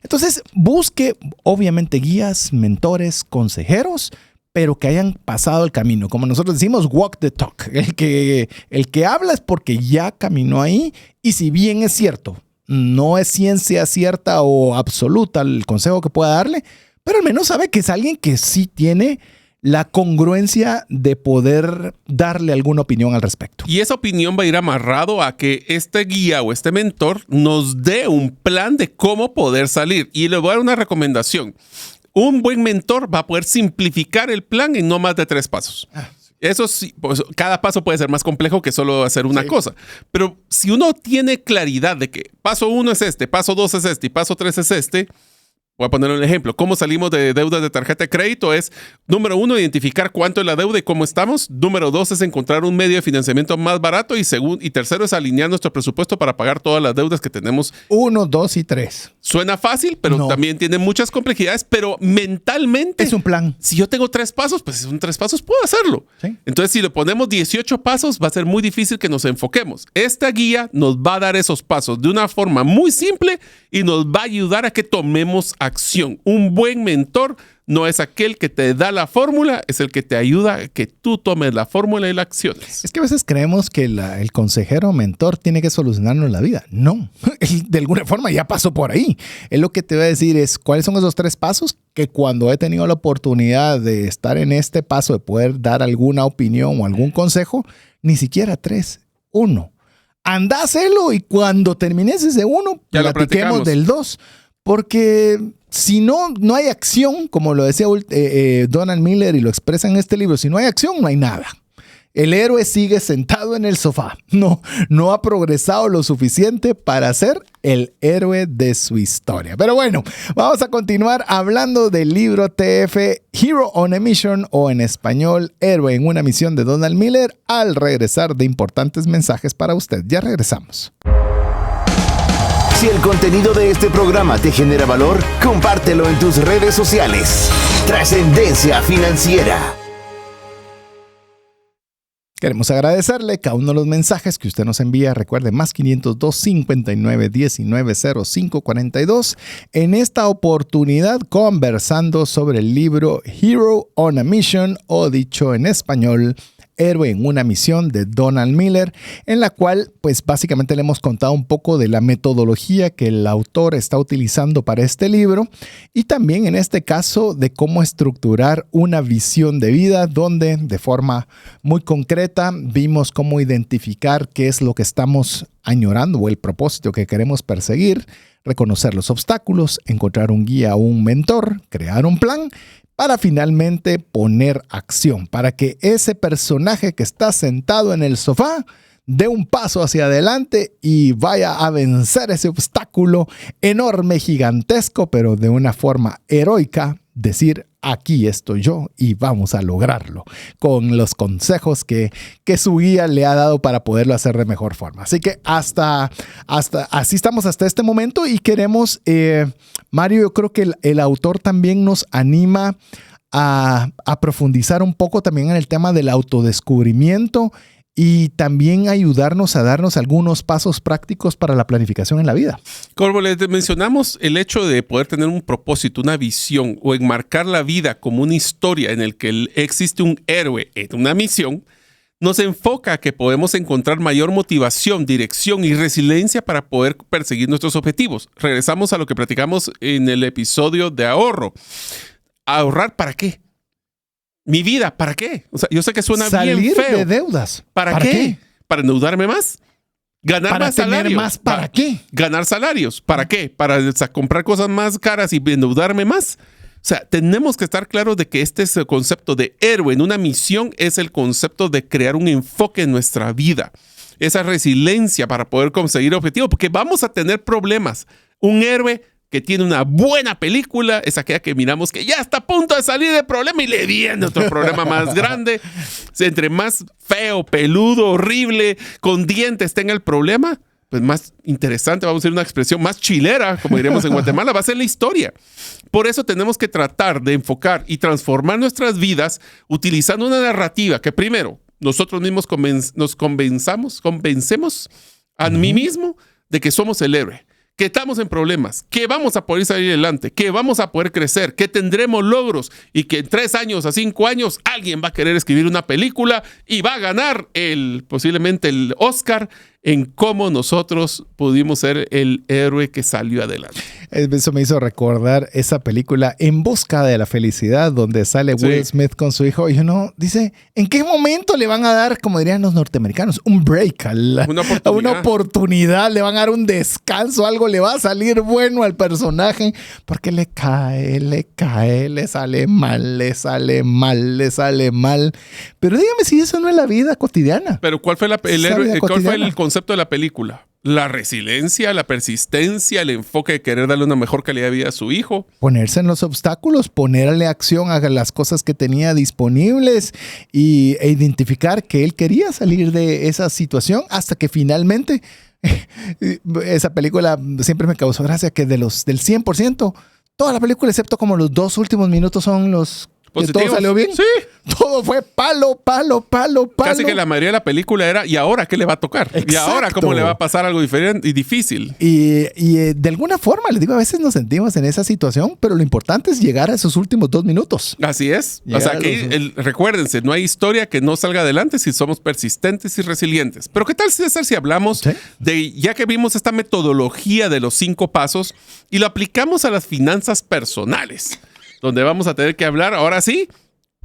Entonces, busque obviamente guías, mentores, consejeros, pero que hayan pasado el camino. Como nosotros decimos, walk the talk. El que habla es porque ya caminó ahí y si bien es cierto, no es ciencia cierta o absoluta el consejo que pueda darle, pero al menos sabe que es alguien que sí tiene la congruencia de poder darle alguna opinión al respecto. Y esa opinión va a ir amarrado a que este guía o este mentor nos dé un plan de cómo poder salir. Y le voy a dar una recomendación. Un buen mentor va a poder simplificar el plan en no más de 3 pasos. Eso sí, pues, cada paso puede ser más complejo que solo hacer una cosa. Pero si uno tiene claridad de que paso 1 es este, paso 2 es este y paso 3 es este. Voy a poner un ejemplo. ¿Cómo salimos de deudas de tarjeta de crédito? Es, número 1, identificar cuánto es la deuda y cómo estamos. Número 2 es encontrar un medio de financiamiento más barato. Y tercero es alinear nuestro presupuesto para pagar todas las deudas que tenemos. 1, 2 y 3. Suena fácil, pero también tiene muchas complejidades. Pero mentalmente... es un plan. Si yo tengo 3 pasos, pues son 3 pasos, puedo hacerlo. ¿Sí? Entonces, si le ponemos 18 pasos, va a ser muy difícil que nos enfoquemos. Esta guía nos va a dar esos pasos de una forma muy simple y nos va a ayudar a que tomemos acción. Un buen mentor no es aquel que te da la fórmula, es el que te ayuda a que tú tomes la fórmula y la acciones. Es que a veces creemos que el consejero o mentor tiene que solucionarnos la vida. No, de alguna forma ya pasó por ahí. Él lo que te va a decir es cuáles son esos 3 pasos que cuando he tenido la oportunidad de estar en este paso, de poder dar alguna opinión o algún consejo, ni siquiera 3, 1. Anda a hacerlo y cuando termines ese 1, platiquemos del 2. Porque si no hay acción, como lo decía Donald Miller y lo expresa en este libro, si no hay acción, no hay nada. El héroe sigue sentado en el sofá. No ha progresado lo suficiente para ser el héroe de su historia. Pero bueno, vamos a continuar hablando del libro TF Hero on a Mission, o en español, Héroe en una misión, de Donald Miller, al regresar de importantes mensajes para usted. Ya regresamos. Si el contenido de este programa te genera valor, compártelo en tus redes sociales. Trascendencia Financiera. Queremos agradecerle cada uno de los mensajes que usted nos envía. Recuerde, más 502 59 19 05 42. En esta oportunidad, conversando sobre el libro Hero on a Mission, o dicho en español, Héroe en una misión, de Donald Miller, en la cual pues básicamente le hemos contado un poco de la metodología que el autor está utilizando para este libro y también en este caso de cómo estructurar una visión de vida, donde de forma muy concreta vimos cómo identificar qué es lo que estamos añorando o el propósito que queremos perseguir, reconocer los obstáculos, encontrar un guía o un mentor, crear un plan, para finalmente poner acción, para que ese personaje que está sentado en el sofá dé un paso hacia adelante y vaya a vencer ese obstáculo enorme, gigantesco, pero de una forma heroica, decir, aquí estoy yo y vamos a lograrlo, con los consejos que su guía le ha dado para poderlo hacer de mejor forma. Así que así estamos hasta este momento y queremos, Mario, yo creo que el autor también nos anima a profundizar un poco también en el tema del autodescubrimiento y también ayudarnos a darnos algunos pasos prácticos para la planificación en la vida. Como les mencionamos, el hecho de poder tener un propósito, una visión o enmarcar la vida como una historia en el que existe un héroe en una misión, nos enfoca a que podemos encontrar mayor motivación, dirección y resiliencia para poder perseguir nuestros objetivos. Regresamos a lo que platicamos en el episodio de ahorro. ¿Ahorrar para qué? Mi vida, ¿para qué? O sea, yo sé que suena bien feo. Salir de deudas. ¿Para qué? ¿Para endeudarme más? ¿Ganar ¿Para más tener salarios? más? ¿Para qué? ¿Ganar salarios? ¿Para qué? ¿Para comprar cosas más caras y endeudarme más? O sea, tenemos que estar claros de que este es el concepto de héroe en una misión, es el concepto de crear un enfoque en nuestra vida. Esa resiliencia para poder conseguir objetivos, porque vamos a tener problemas. Un héroe que tiene una buena película es aquella que miramos que ya está a punto de salir del problema y le viene otro problema más grande. Entre más feo, peludo, horrible, con dientes tenga el problema, pues más interesante, vamos a decir una expresión más chilera, como diríamos en Guatemala, va a ser la historia. Por eso tenemos que tratar de enfocar y transformar nuestras vidas utilizando una narrativa que primero nosotros mismos nos convencemos a mí mismo de que somos el héroe, que estamos en problemas, que vamos a poder salir adelante, que vamos a poder crecer, que tendremos logros y que en 3 años a 5 años alguien va a querer escribir una película y va a ganar posiblemente el Oscar en cómo nosotros pudimos ser el héroe que salió adelante. Eso me hizo recordar esa película En busca de la felicidad, donde sale Will Smith con su hijo y uno dice, ¿en qué momento le van a dar, como dirían los norteamericanos, un break a una oportunidad? Le van a dar un descanso, algo le va a salir bueno al personaje, porque le cae, le sale mal. Pero dígame si eso no es la vida cotidiana. Pero ¿cuál fue el concepto de la película? La resiliencia, la persistencia, el enfoque de querer darle una mejor calidad de vida a su hijo. Ponerse en los obstáculos, ponerle acción a las cosas que tenía disponibles e identificar que él quería salir de esa situación hasta que finalmente esa película siempre me causó gracia que del 100%, toda la película excepto como los 2 últimos minutos son los positivos. Que todo salió bien. Sí. Todo fue palo. Casi que la mayoría de la película era, ¿y ahora qué le va a tocar? Exacto. ¿Y ahora cómo le va a pasar algo diferente y difícil? Y de alguna forma, les digo, a veces nos sentimos en esa situación, pero lo importante es llegar a esos últimos 2 minutos. Así es. O sea, que recuérdense, no hay historia que no salga adelante si somos persistentes y resilientes. Pero ¿qué tal, César, si hablamos de, ya que vimos esta metodología de los 5 pasos y lo aplicamos a las finanzas personales? Donde vamos a tener que hablar, ahora sí,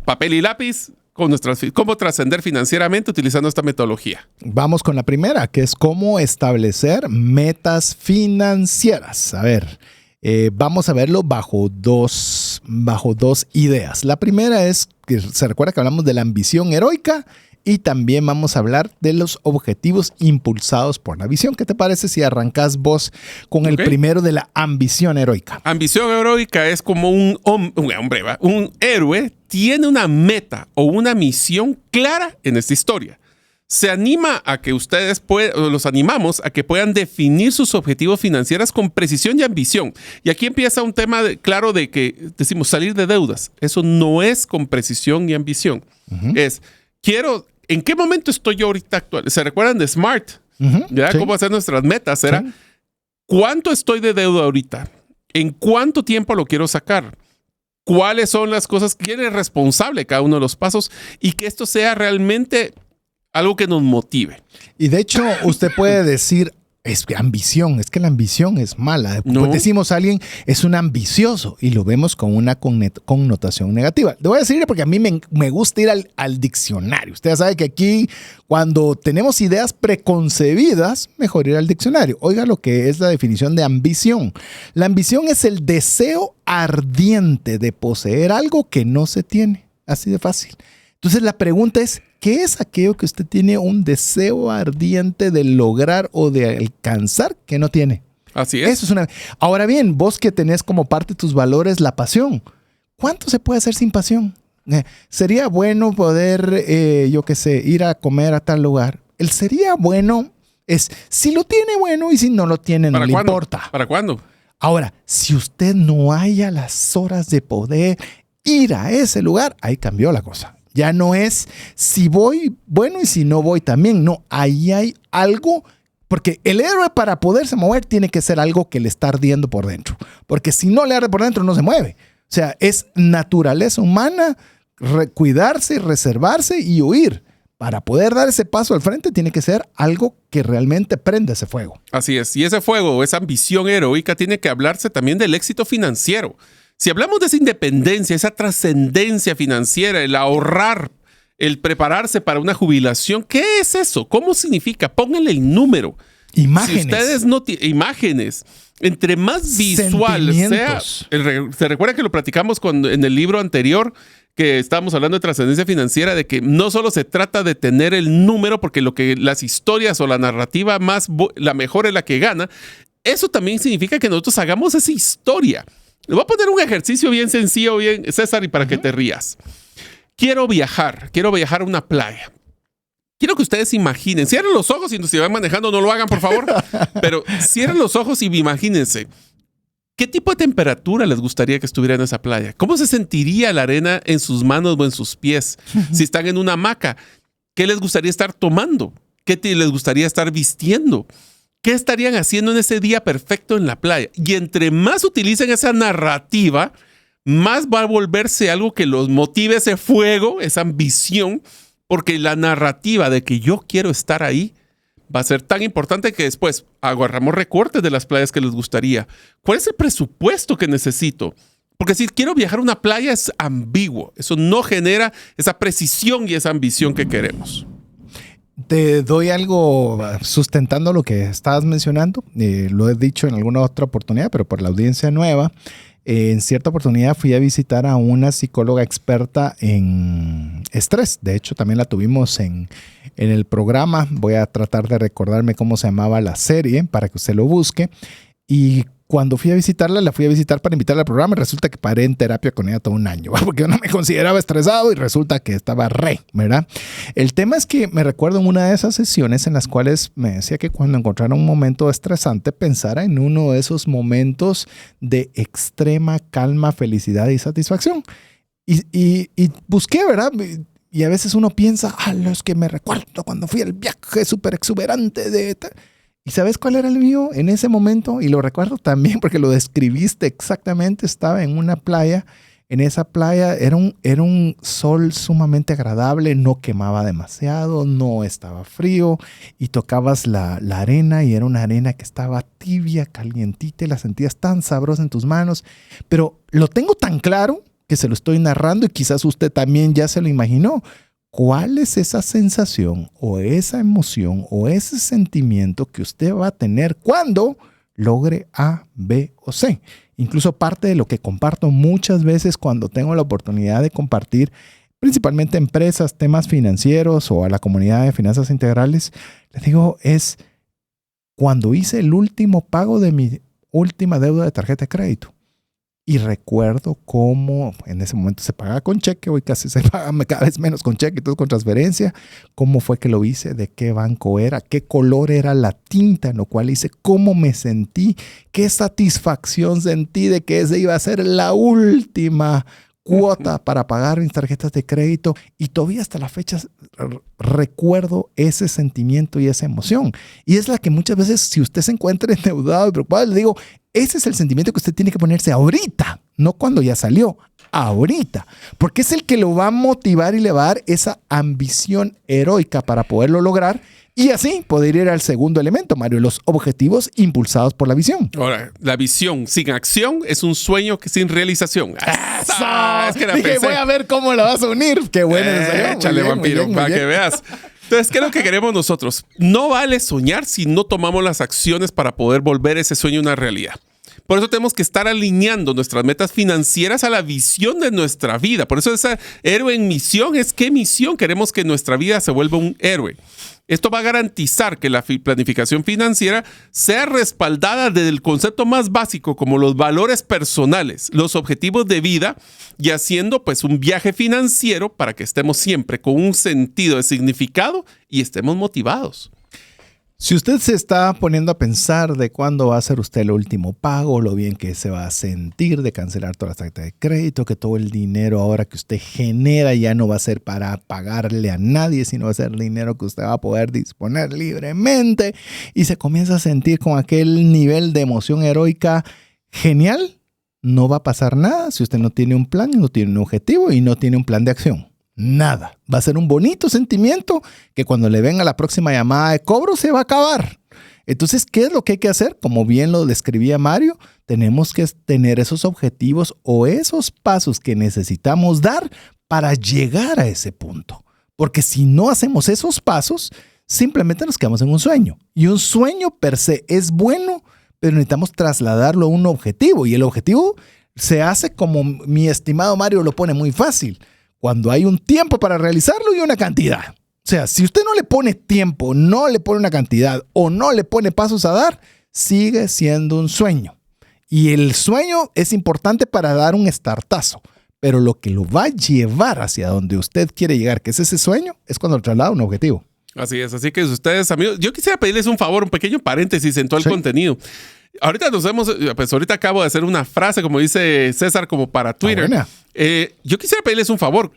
papel y lápiz, cómo trascender financieramente utilizando esta metodología. Vamos con la primera, que es cómo establecer metas financieras. A ver, vamos a verlo bajo dos ideas. La primera es, que se recuerda que hablamos de la ambición heroica y también vamos a hablar de los objetivos impulsados por la visión. ¿Qué te parece si arrancas vos con el primero de la ambición heroica? Ambición heroica es como un héroe tiene una meta o una misión clara en esta historia. Se anima a que los animamos a que puedan definir sus objetivos financieros con precisión y ambición. Y aquí empieza un tema claro de que decimos salir de deudas. Eso no es con precisión y ambición. Es, ¿en qué momento estoy yo ahorita actual? ¿Se recuerdan de SMART? ¿Ya? ¿Cómo hacer nuestras metas? Era, ¿cuánto estoy de deuda ahorita? ¿En cuánto tiempo lo quiero sacar? ¿Cuáles son las cosas? ¿Quién es responsable cada uno de los pasos? Y que esto sea realmente algo que nos motive. Y de hecho, usted puede decir, es que la ambición es mala. No. Pues decimos a alguien, es un ambicioso y lo vemos con una connotación negativa. Le voy a decir porque a mí me gusta ir al diccionario. Usted ya sabe que aquí, cuando tenemos ideas preconcebidas, mejor ir al diccionario. Oiga lo que es la definición de ambición. La ambición es el deseo ardiente de poseer algo que no se tiene. Así de fácil. Entonces la pregunta es, ¿qué es aquello que usted tiene un deseo ardiente de lograr o de alcanzar que no tiene? Así es. Eso es Ahora bien, vos que tenés como parte de tus valores la pasión, ¿cuánto se puede hacer sin pasión? Sería bueno poder, ir a comer a tal lugar. El sería bueno es si lo tiene bueno y si no lo tiene no le importa. ¿Para cuándo? Ahora, si usted no haya las horas de poder ir a ese lugar, ahí cambió la cosa. Ya no es si voy, bueno, y si no voy también. No, ahí hay algo, porque el héroe para poderse mover tiene que ser algo que le está ardiendo por dentro. Porque si no le arde por dentro, no se mueve. O sea, es naturaleza humana cuidarse, reservarse y huir. Para poder dar ese paso al frente tiene que ser algo que realmente prenda ese fuego. Así es. Y ese fuego, esa ambición heroica, tiene que hablarse también del éxito financiero. Si hablamos de esa independencia, esa trascendencia financiera, el ahorrar, el prepararse para una jubilación, ¿qué es eso? ¿Cómo significa? Pónganle el número. Imágenes. Si ustedes no imágenes, entre más visual sea, se recuerda que lo platicamos en el libro anterior, que estábamos hablando de trascendencia financiera, de que no solo se trata de tener el número, porque las historias o la narrativa la mejor es la que gana. Eso también significa que nosotros hagamos esa historia. Le voy a poner un ejercicio bien sencillo, César, y para que te rías. Quiero viajar a una playa. Quiero que ustedes imaginen, cierren los ojos y si van manejando no lo hagan, por favor, pero cierren los ojos y imagínense. ¿Qué tipo de temperatura les gustaría que estuviera en esa playa? ¿Cómo se sentiría la arena en sus manos o en sus pies? Si están en una hamaca, ¿qué les gustaría estar tomando? ¿Qué les gustaría estar vistiendo? ¿Qué estarían haciendo en ese día perfecto en la playa? Y entre más utilicen esa narrativa, más va a volverse algo que los motive, ese fuego, esa ambición, porque la narrativa de que yo quiero estar ahí va a ser tan importante que después agarramos recortes de las playas que les gustaría. ¿Cuál es el presupuesto que necesito? Porque si quiero viajar a una playa es ambiguo. Eso no genera esa precisión y esa ambición que queremos. Te doy algo sustentando lo que estabas mencionando. Lo he dicho en alguna otra oportunidad, pero por la audiencia nueva. En cierta oportunidad fui a visitar a una psicóloga experta en estrés. De hecho, también la tuvimos en el programa. Voy a tratar de recordarme cómo se llamaba la serie para que usted lo busque. Y cuando fui a visitarla, la fui a visitar para invitarla al programa y resulta que paré en terapia con ella todo un año, porque yo no me consideraba estresado y resulta que estaba ¿verdad? El tema es que me recuerdo en una de esas sesiones en las cuales me decía que cuando encontrara un momento estresante pensara en uno de esos momentos de extrema calma, felicidad y satisfacción. Y busqué, ¿verdad? Y a veces uno piensa, los que me recuerdo cuando fui al viaje súper exuberante de... ¿Y sabes cuál era el mío en ese momento? Y lo recuerdo también porque lo describiste exactamente. Estaba en una playa. En esa playa era un sol sumamente agradable. No quemaba demasiado. No estaba frío. Y tocabas la arena y era una arena que estaba tibia, calientita. Y la sentías tan sabrosa en tus manos. Pero lo tengo tan claro que se lo estoy narrando y quizás usted también ya se lo imaginó. ¿Cuál es esa sensación o esa emoción o ese sentimiento que usted va a tener cuando logre A, B o C? Incluso parte de lo que comparto muchas veces cuando tengo la oportunidad de compartir principalmente empresas, temas financieros o a la comunidad de finanzas integrales, les digo es cuando hice el último pago de mi última deuda de tarjeta de crédito. Y recuerdo cómo en ese momento se pagaba con cheque, hoy casi se paga cada vez menos con cheque y todo con transferencia. Cómo fue que lo hice, de qué banco era, qué color era la tinta en lo cual hice, cómo me sentí, qué satisfacción sentí de que esa iba a ser la última cuota para pagar mis tarjetas de crédito. Y todavía hasta la fecha recuerdo ese sentimiento y esa emoción. Y es la que muchas veces si usted se encuentra endeudado y preocupado, le digo, ese es el sentimiento que usted tiene que ponerse ahorita, no cuando ya salió, ahorita. Porque es el que lo va a motivar y le va a dar esa ambición heroica para poderlo lograr. Y así poder ir al segundo elemento, Mario, los objetivos impulsados por la visión. Ahora, la visión sin acción es un sueño sin realización. ¡Eso! Es que la Dije, pensé. voy a ver cómo la vas a unir. Qué bueno. Échale, vampiro, para que veas. Entonces, ¿qué es lo que queremos nosotros? No vale soñar si no tomamos las acciones para poder volver ese sueño una realidad. Por eso tenemos que estar alineando nuestras metas financieras a la visión de nuestra vida. Por eso ese héroe en misión es qué misión queremos que nuestra vida se vuelva un héroe. Esto va a garantizar que la planificación financiera sea respaldada desde el concepto más básico como los valores personales, los objetivos de vida y haciendo pues un viaje financiero para que estemos siempre con un sentido de significado y estemos motivados. Si usted se está poniendo a pensar de cuándo va a ser usted el último pago, lo bien que se va a sentir de cancelar todas las tarjetas de crédito, que todo el dinero ahora que usted genera ya no va a ser para pagarle a nadie, sino va a ser dinero que usted va a poder disponer libremente y se comienza a sentir con aquel nivel de emoción heroica genial, no va a pasar nada si usted no tiene un plan, no tiene un objetivo y no tiene un plan de acción. Nada. Va a ser un bonito sentimiento que cuando le venga la próxima llamada de cobro se va a acabar. Entonces, ¿qué es lo que hay que hacer? Como bien lo describía Mario, tenemos que tener esos objetivos o esos pasos que necesitamos dar para llegar a ese punto. Porque si no hacemos esos pasos, simplemente nos quedamos en un sueño. Y un sueño per se es bueno, pero necesitamos trasladarlo a un objetivo. Y el objetivo se hace como mi estimado Mario lo pone muy fácil. Cuando hay un tiempo para realizarlo y una cantidad. O sea, si usted no le pone tiempo, no le pone una cantidad o no le pone pasos a dar, sigue siendo un sueño. Y el sueño es importante para dar un startazo. Pero lo que lo va a llevar hacia donde usted quiere llegar, que es ese sueño, es cuando lo traslada a un objetivo. Así es. Así que ustedes, amigos, yo quisiera pedirles un favor, un pequeño paréntesis en todo el contenido. Ahorita ahorita acabo de hacer una frase, como dice César, como para Twitter. Yo quisiera pedirles un favor.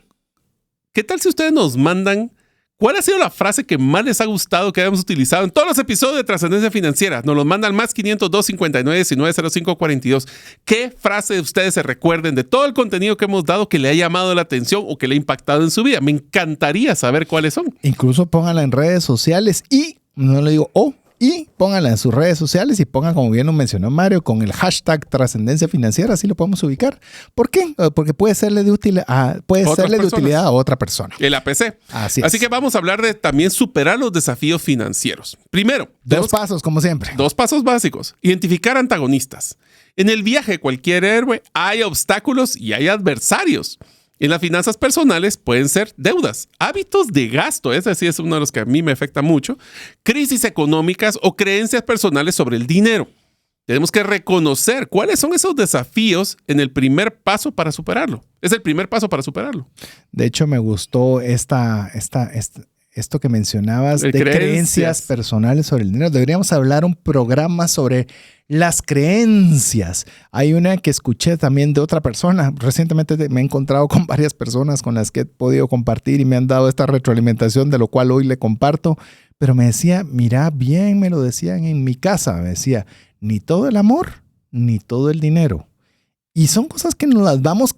¿Qué tal si ustedes nos mandan cuál ha sido la frase que más les ha gustado que hayamos utilizado en todos los episodios de Trascendencia Financiera? Nos los mandan más 502 59 19 05 42. ¿Qué frase ustedes se recuerden de todo el contenido que hemos dado que le ha llamado la atención o que le ha impactado en su vida? Me encantaría saber cuáles son. Incluso pónganla en redes sociales y, no le digo y pónganla en sus redes sociales y pongan, como bien lo mencionó Mario, con el hashtag Trascendencia Financiera, así lo podemos ubicar. ¿Por qué? Porque puede serle de utilidad a otra persona. El APC. Así que vamos a hablar de también superar los desafíos financieros. Primero, dos pasos, como siempre. 2 pasos básicos. Identificar antagonistas. En el viaje de cualquier héroe hay obstáculos y hay adversarios. En las finanzas personales pueden ser deudas, hábitos de gasto, ese sí es uno de los que a mí me afecta mucho, crisis económicas o creencias personales sobre el dinero. Tenemos que reconocer cuáles son esos desafíos en el primer paso para superarlo. Es el primer paso para superarlo. De hecho, me gustó esto que mencionabas de creencias personales sobre el dinero. Deberíamos hablar un programa sobre las creencias. Hay una que escuché también de otra persona. Recientemente me he encontrado con varias personas con las que he podido compartir y me han dado esta retroalimentación, de lo cual hoy le comparto. Pero me decía, mira, bien me lo decían en mi casa. Me decía, ni todo el amor, ni todo el dinero. Y son cosas que nos las vamos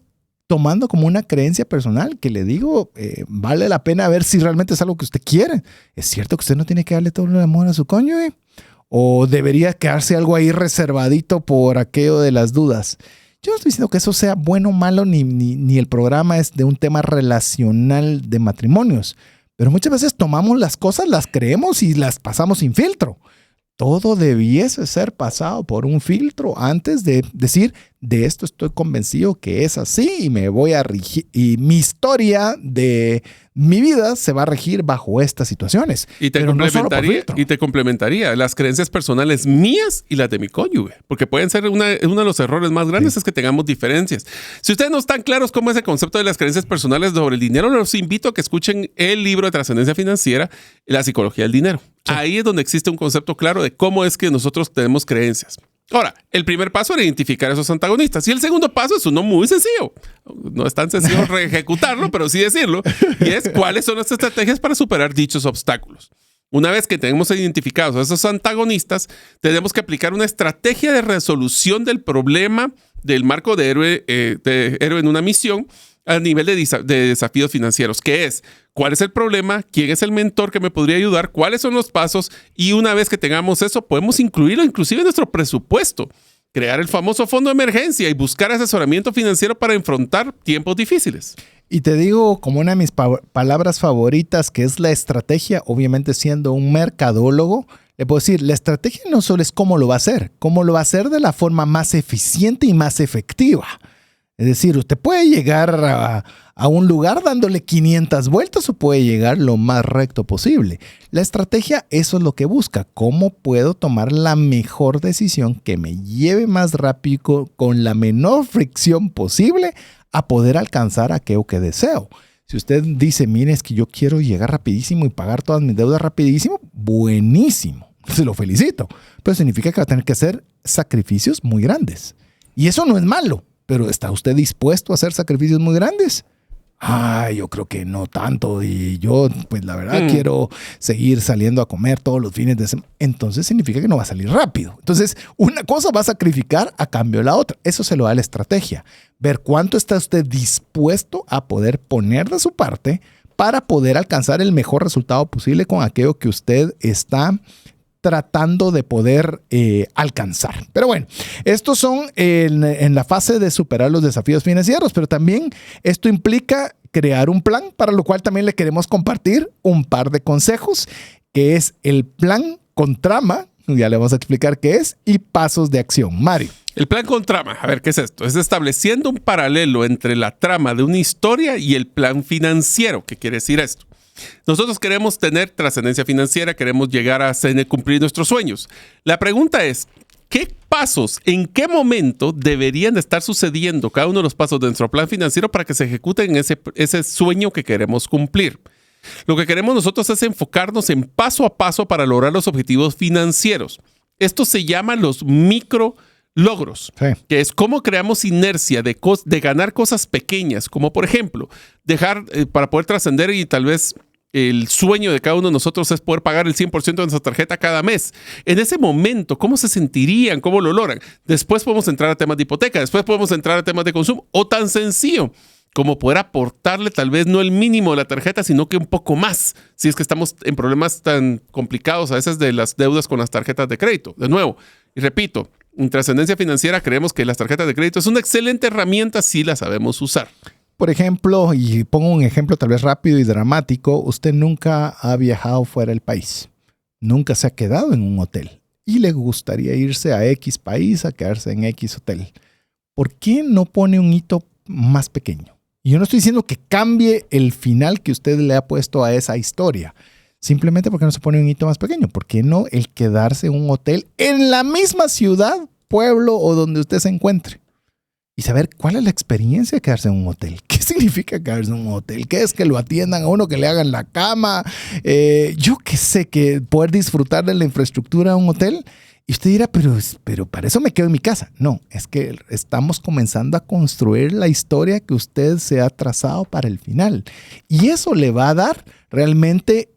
tomando como una creencia personal, que le digo, vale la pena ver si realmente es algo que usted quiere. ¿Es cierto que usted no tiene que darle todo el amor a su cónyuge? ¿O debería quedarse algo ahí reservadito por aquello de las dudas? Yo no estoy diciendo que eso sea bueno o malo, ni el programa es de un tema relacional de matrimonios. Pero muchas veces tomamos las cosas, las creemos y las pasamos sin filtro. Todo debiese ser pasado por un filtro antes de decir, de esto estoy convencido que es así y me voy a regir, y mi historia de mi vida se va a regir bajo estas situaciones. Y te complementaría las creencias personales mías y las de mi cónyuge, porque pueden ser uno de los errores más grandes, es que tengamos diferencias. Si ustedes no están claros cómo es el concepto de las creencias personales sobre el dinero, los invito a que escuchen el libro de Trascendencia Financiera, La Psicología del Dinero. Sí. Ahí es donde existe un concepto claro de cómo es que nosotros tenemos creencias. Ahora, el primer paso era identificar esos antagonistas y el segundo paso es uno muy sencillo. No es tan sencillo ejecutarlo, pero sí decirlo. Y es cuáles son las estrategias para superar dichos obstáculos. Una vez que tenemos identificados a esos antagonistas, tenemos que aplicar una estrategia de resolución del problema del marco de héroe en una misión a nivel de desafíos financieros, que es cuál es el problema, quién es el mentor que me podría ayudar, cuáles son los pasos, y una vez que tengamos eso, podemos incluirlo inclusive en nuestro presupuesto, crear el famoso fondo de emergencia y buscar asesoramiento financiero para enfrentar tiempos difíciles. Y te digo como una de mis palabras favoritas, que es la estrategia, obviamente siendo un mercadólogo, le puedo decir, la estrategia no solo es cómo lo va a hacer de la forma más eficiente y más efectiva. Es decir, usted puede llegar a un lugar dándole 500 vueltas o puede llegar lo más recto posible. La estrategia, eso es lo que busca. ¿Cómo puedo tomar la mejor decisión que me lleve más rápido con la menor fricción posible a poder alcanzar aquello que deseo? Si usted dice, mire, es que yo quiero llegar rapidísimo y pagar todas mis deudas rapidísimo, buenísimo. Se lo felicito. Pero significa que va a tener que hacer sacrificios muy grandes. Y eso no es malo, pero ¿está usted dispuesto a hacer sacrificios muy grandes? Yo creo que no tanto. Y yo, pues la verdad, quiero seguir saliendo a comer todos los fines de semana. Entonces significa que no va a salir rápido. Entonces, una cosa va a sacrificar a cambio de la otra. Eso se lo da la estrategia. Ver cuánto está usted dispuesto a poder poner de su parte para poder alcanzar el mejor resultado posible con aquello que usted está tratando de poder alcanzar. Pero bueno, estos son en la fase de superar los desafíos financieros, pero también esto implica crear un plan, para lo cual también le queremos compartir un par de consejos, que es el plan con trama, ya le vamos a explicar qué es, y pasos de acción. Mario. El plan con trama, a ver, ¿qué es esto? Es estableciendo un paralelo entre la trama de una historia y el plan financiero. ¿Qué quiere decir esto? Nosotros queremos tener trascendencia financiera, queremos llegar a cumplir nuestros sueños. La pregunta es, ¿qué pasos, en qué momento deberían de estar sucediendo cada uno de los pasos de nuestro plan financiero para que se ejecuten ese sueño que queremos cumplir? Lo que queremos nosotros es enfocarnos en paso a paso para lograr los objetivos financieros. Esto se llama los micro logros, sí, que es cómo creamos inercia de ganar cosas pequeñas, como por ejemplo, dejar para poder trascender y tal vez el sueño de cada uno de nosotros es poder pagar el 100% de nuestra tarjeta cada mes. En ese momento, ¿cómo se sentirían? ¿Cómo lo logran? Después podemos entrar a temas de hipoteca, después podemos entrar a temas de consumo, o tan sencillo como poder aportarle tal vez no el mínimo de la tarjeta, sino que un poco más, si es que estamos en problemas tan complicados a veces de las deudas con las tarjetas de crédito. De nuevo, y repito, en Trascendencia Financiera creemos que las tarjetas de crédito es una excelente herramienta si la sabemos usar. Por ejemplo, y pongo un ejemplo tal vez rápido y dramático, usted nunca ha viajado fuera del país, nunca se ha quedado en un hotel y le gustaría irse a X país a quedarse en X hotel. ¿Por qué no pone un hito más pequeño? Y yo no estoy diciendo que cambie el final que usted le ha puesto a esa historia, simplemente porque no se pone un hito más pequeño. ¿Por qué no el quedarse en un hotel en la misma ciudad, pueblo o donde usted se encuentre? Y saber cuál es la experiencia de quedarse en un hotel. ¿Qué significa quedarse en un hotel? ¿Qué es que lo atiendan a uno, que le hagan la cama? Yo qué sé, que poder disfrutar de la infraestructura de un hotel. Y usted dirá, pero para eso me quedo en mi casa. No, es que estamos comenzando a construir la historia que usted se ha trazado para el final. Y eso le va a dar realmente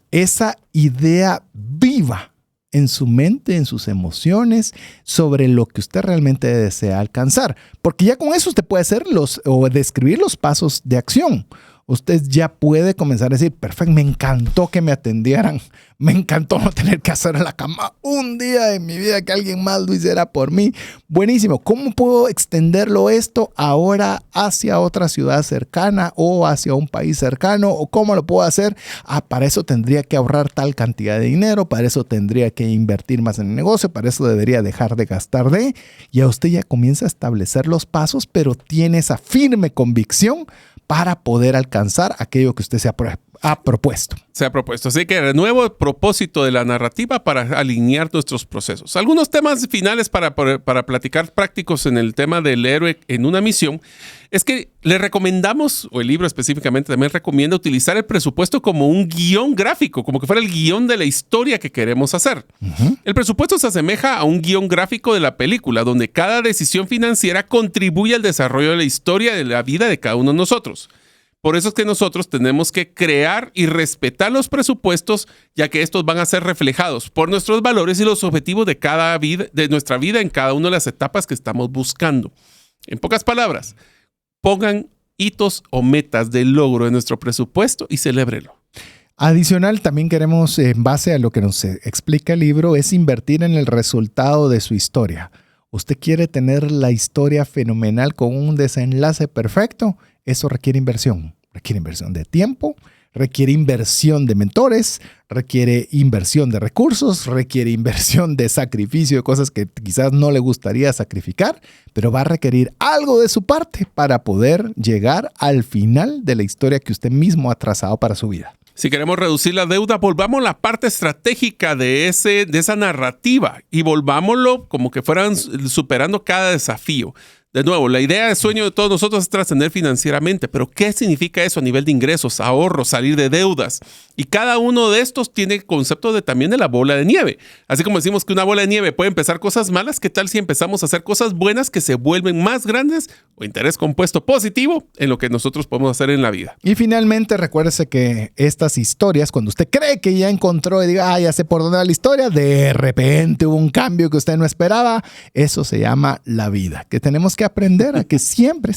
esa idea viva en su mente, en sus emociones, sobre lo que usted realmente desea alcanzar. Porque ya con eso usted puede hacer o describir los pasos de acción. Usted ya puede comenzar a decir, perfecto, me encantó que me atendieran, me encantó no tener que hacer la cama un día en mi vida, que alguien más lo hiciera por mí. Buenísimo. ¿Cómo puedo extenderlo esto ahora hacia otra ciudad cercana o hacia un país cercano? ¿O cómo lo puedo hacer? Para eso tendría que ahorrar tal cantidad de dinero, para eso tendría que invertir más en el negocio, para eso debería dejar de gastar de. Y a usted ya comienza a establecer los pasos, pero tiene esa firme convicción para poder alcanzar aquello que usted se ha propuesto. Se ha propuesto. Así que renuevo el propósito de la narrativa para alinear nuestros procesos. Algunos temas finales para platicar prácticos en el tema del héroe en una misión es que le recomendamos, o el libro específicamente también recomienda utilizar el presupuesto como un guión gráfico, como que fuera el guión de la historia que queremos hacer. Uh-huh. El presupuesto se asemeja a un guión gráfico de la película, donde cada decisión financiera contribuye al desarrollo de la historia de la vida de cada uno de nosotros. Por eso es que nosotros tenemos que crear y respetar los presupuestos, ya que estos van a ser reflejados por nuestros valores y los objetivos de nuestra vida en cada una de las etapas que estamos buscando. En pocas palabras, pongan hitos o metas de logro en nuestro presupuesto y celébrelo. Adicional, también queremos, en base a lo que nos explica el libro, es invertir en el resultado de su historia. ¿Usted quiere tener la historia fenomenal con un desenlace perfecto? Eso requiere inversión. Requiere inversión de tiempo, requiere inversión de mentores, requiere inversión de recursos, requiere inversión de sacrificio, de cosas que quizás no le gustaría sacrificar, pero va a requerir algo de su parte para poder llegar al final de la historia que usted mismo ha trazado para su vida. Si queremos reducir la deuda, volvamos a la parte estratégica de esa narrativa y volvámoslo como que fueran superando cada desafío. De nuevo, la idea de sueño de todos nosotros es trascender financieramente, pero ¿qué significa eso a nivel de ingresos, ahorros, salir de deudas? Y cada uno de estos tiene el concepto también de la bola de nieve. Así como decimos que una bola de nieve puede empezar cosas malas, ¿qué tal si empezamos a hacer cosas buenas que se vuelven más grandes o interés compuesto positivo en lo que nosotros podemos hacer en la vida? Y finalmente, recuérdese que estas historias, cuando usted cree que ya encontró y diga, ya sé por dónde va la historia, de repente hubo un cambio que usted no esperaba, eso se llama la vida, que tenemos que aprender a que siempre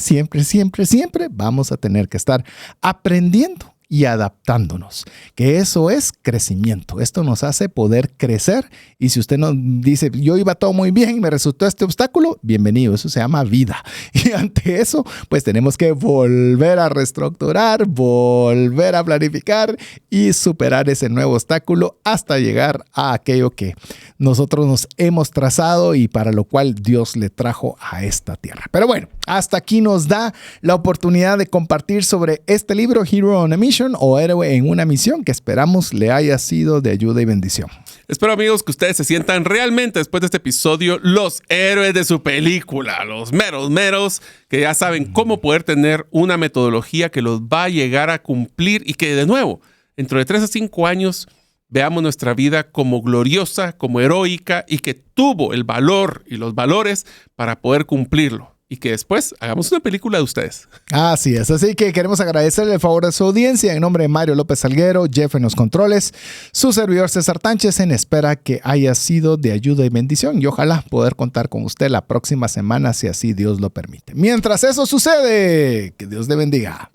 vamos a tener que estar aprendiendo y adaptándonos, que eso es crecimiento. Esto nos hace poder crecer, y si usted nos dice, yo iba todo muy bien y me resultó este obstáculo, bienvenido, eso se llama vida. Y ante eso, pues tenemos que volver a reestructurar, volver a planificar y superar ese nuevo obstáculo hasta llegar a aquello que nosotros nos hemos trazado y para lo cual Dios le trajo a esta tierra. Pero bueno, hasta aquí nos da la oportunidad de compartir sobre este libro, Hero on a Mission, o Héroe en una Misión, que esperamos le haya sido de ayuda y bendición. Espero, amigos, que ustedes se sientan realmente después de este episodio los héroes de su película, los meros, que ya saben cómo poder tener una metodología que los va a llegar a cumplir y que, de nuevo, dentro de 3 a 5 años veamos nuestra vida como gloriosa, como heroica, y que tuvo el valor y los valores para poder cumplirlo. Y que después hagamos una película de ustedes. Así es, así que queremos agradecerle el favor de su audiencia en nombre de Mario López Salguero, Jeff en los controles, su servidor César Tánchez, en espera que haya sido de ayuda y bendición, y ojalá poder contar con usted la próxima semana si así Dios lo permite. Mientras eso sucede, que Dios le bendiga.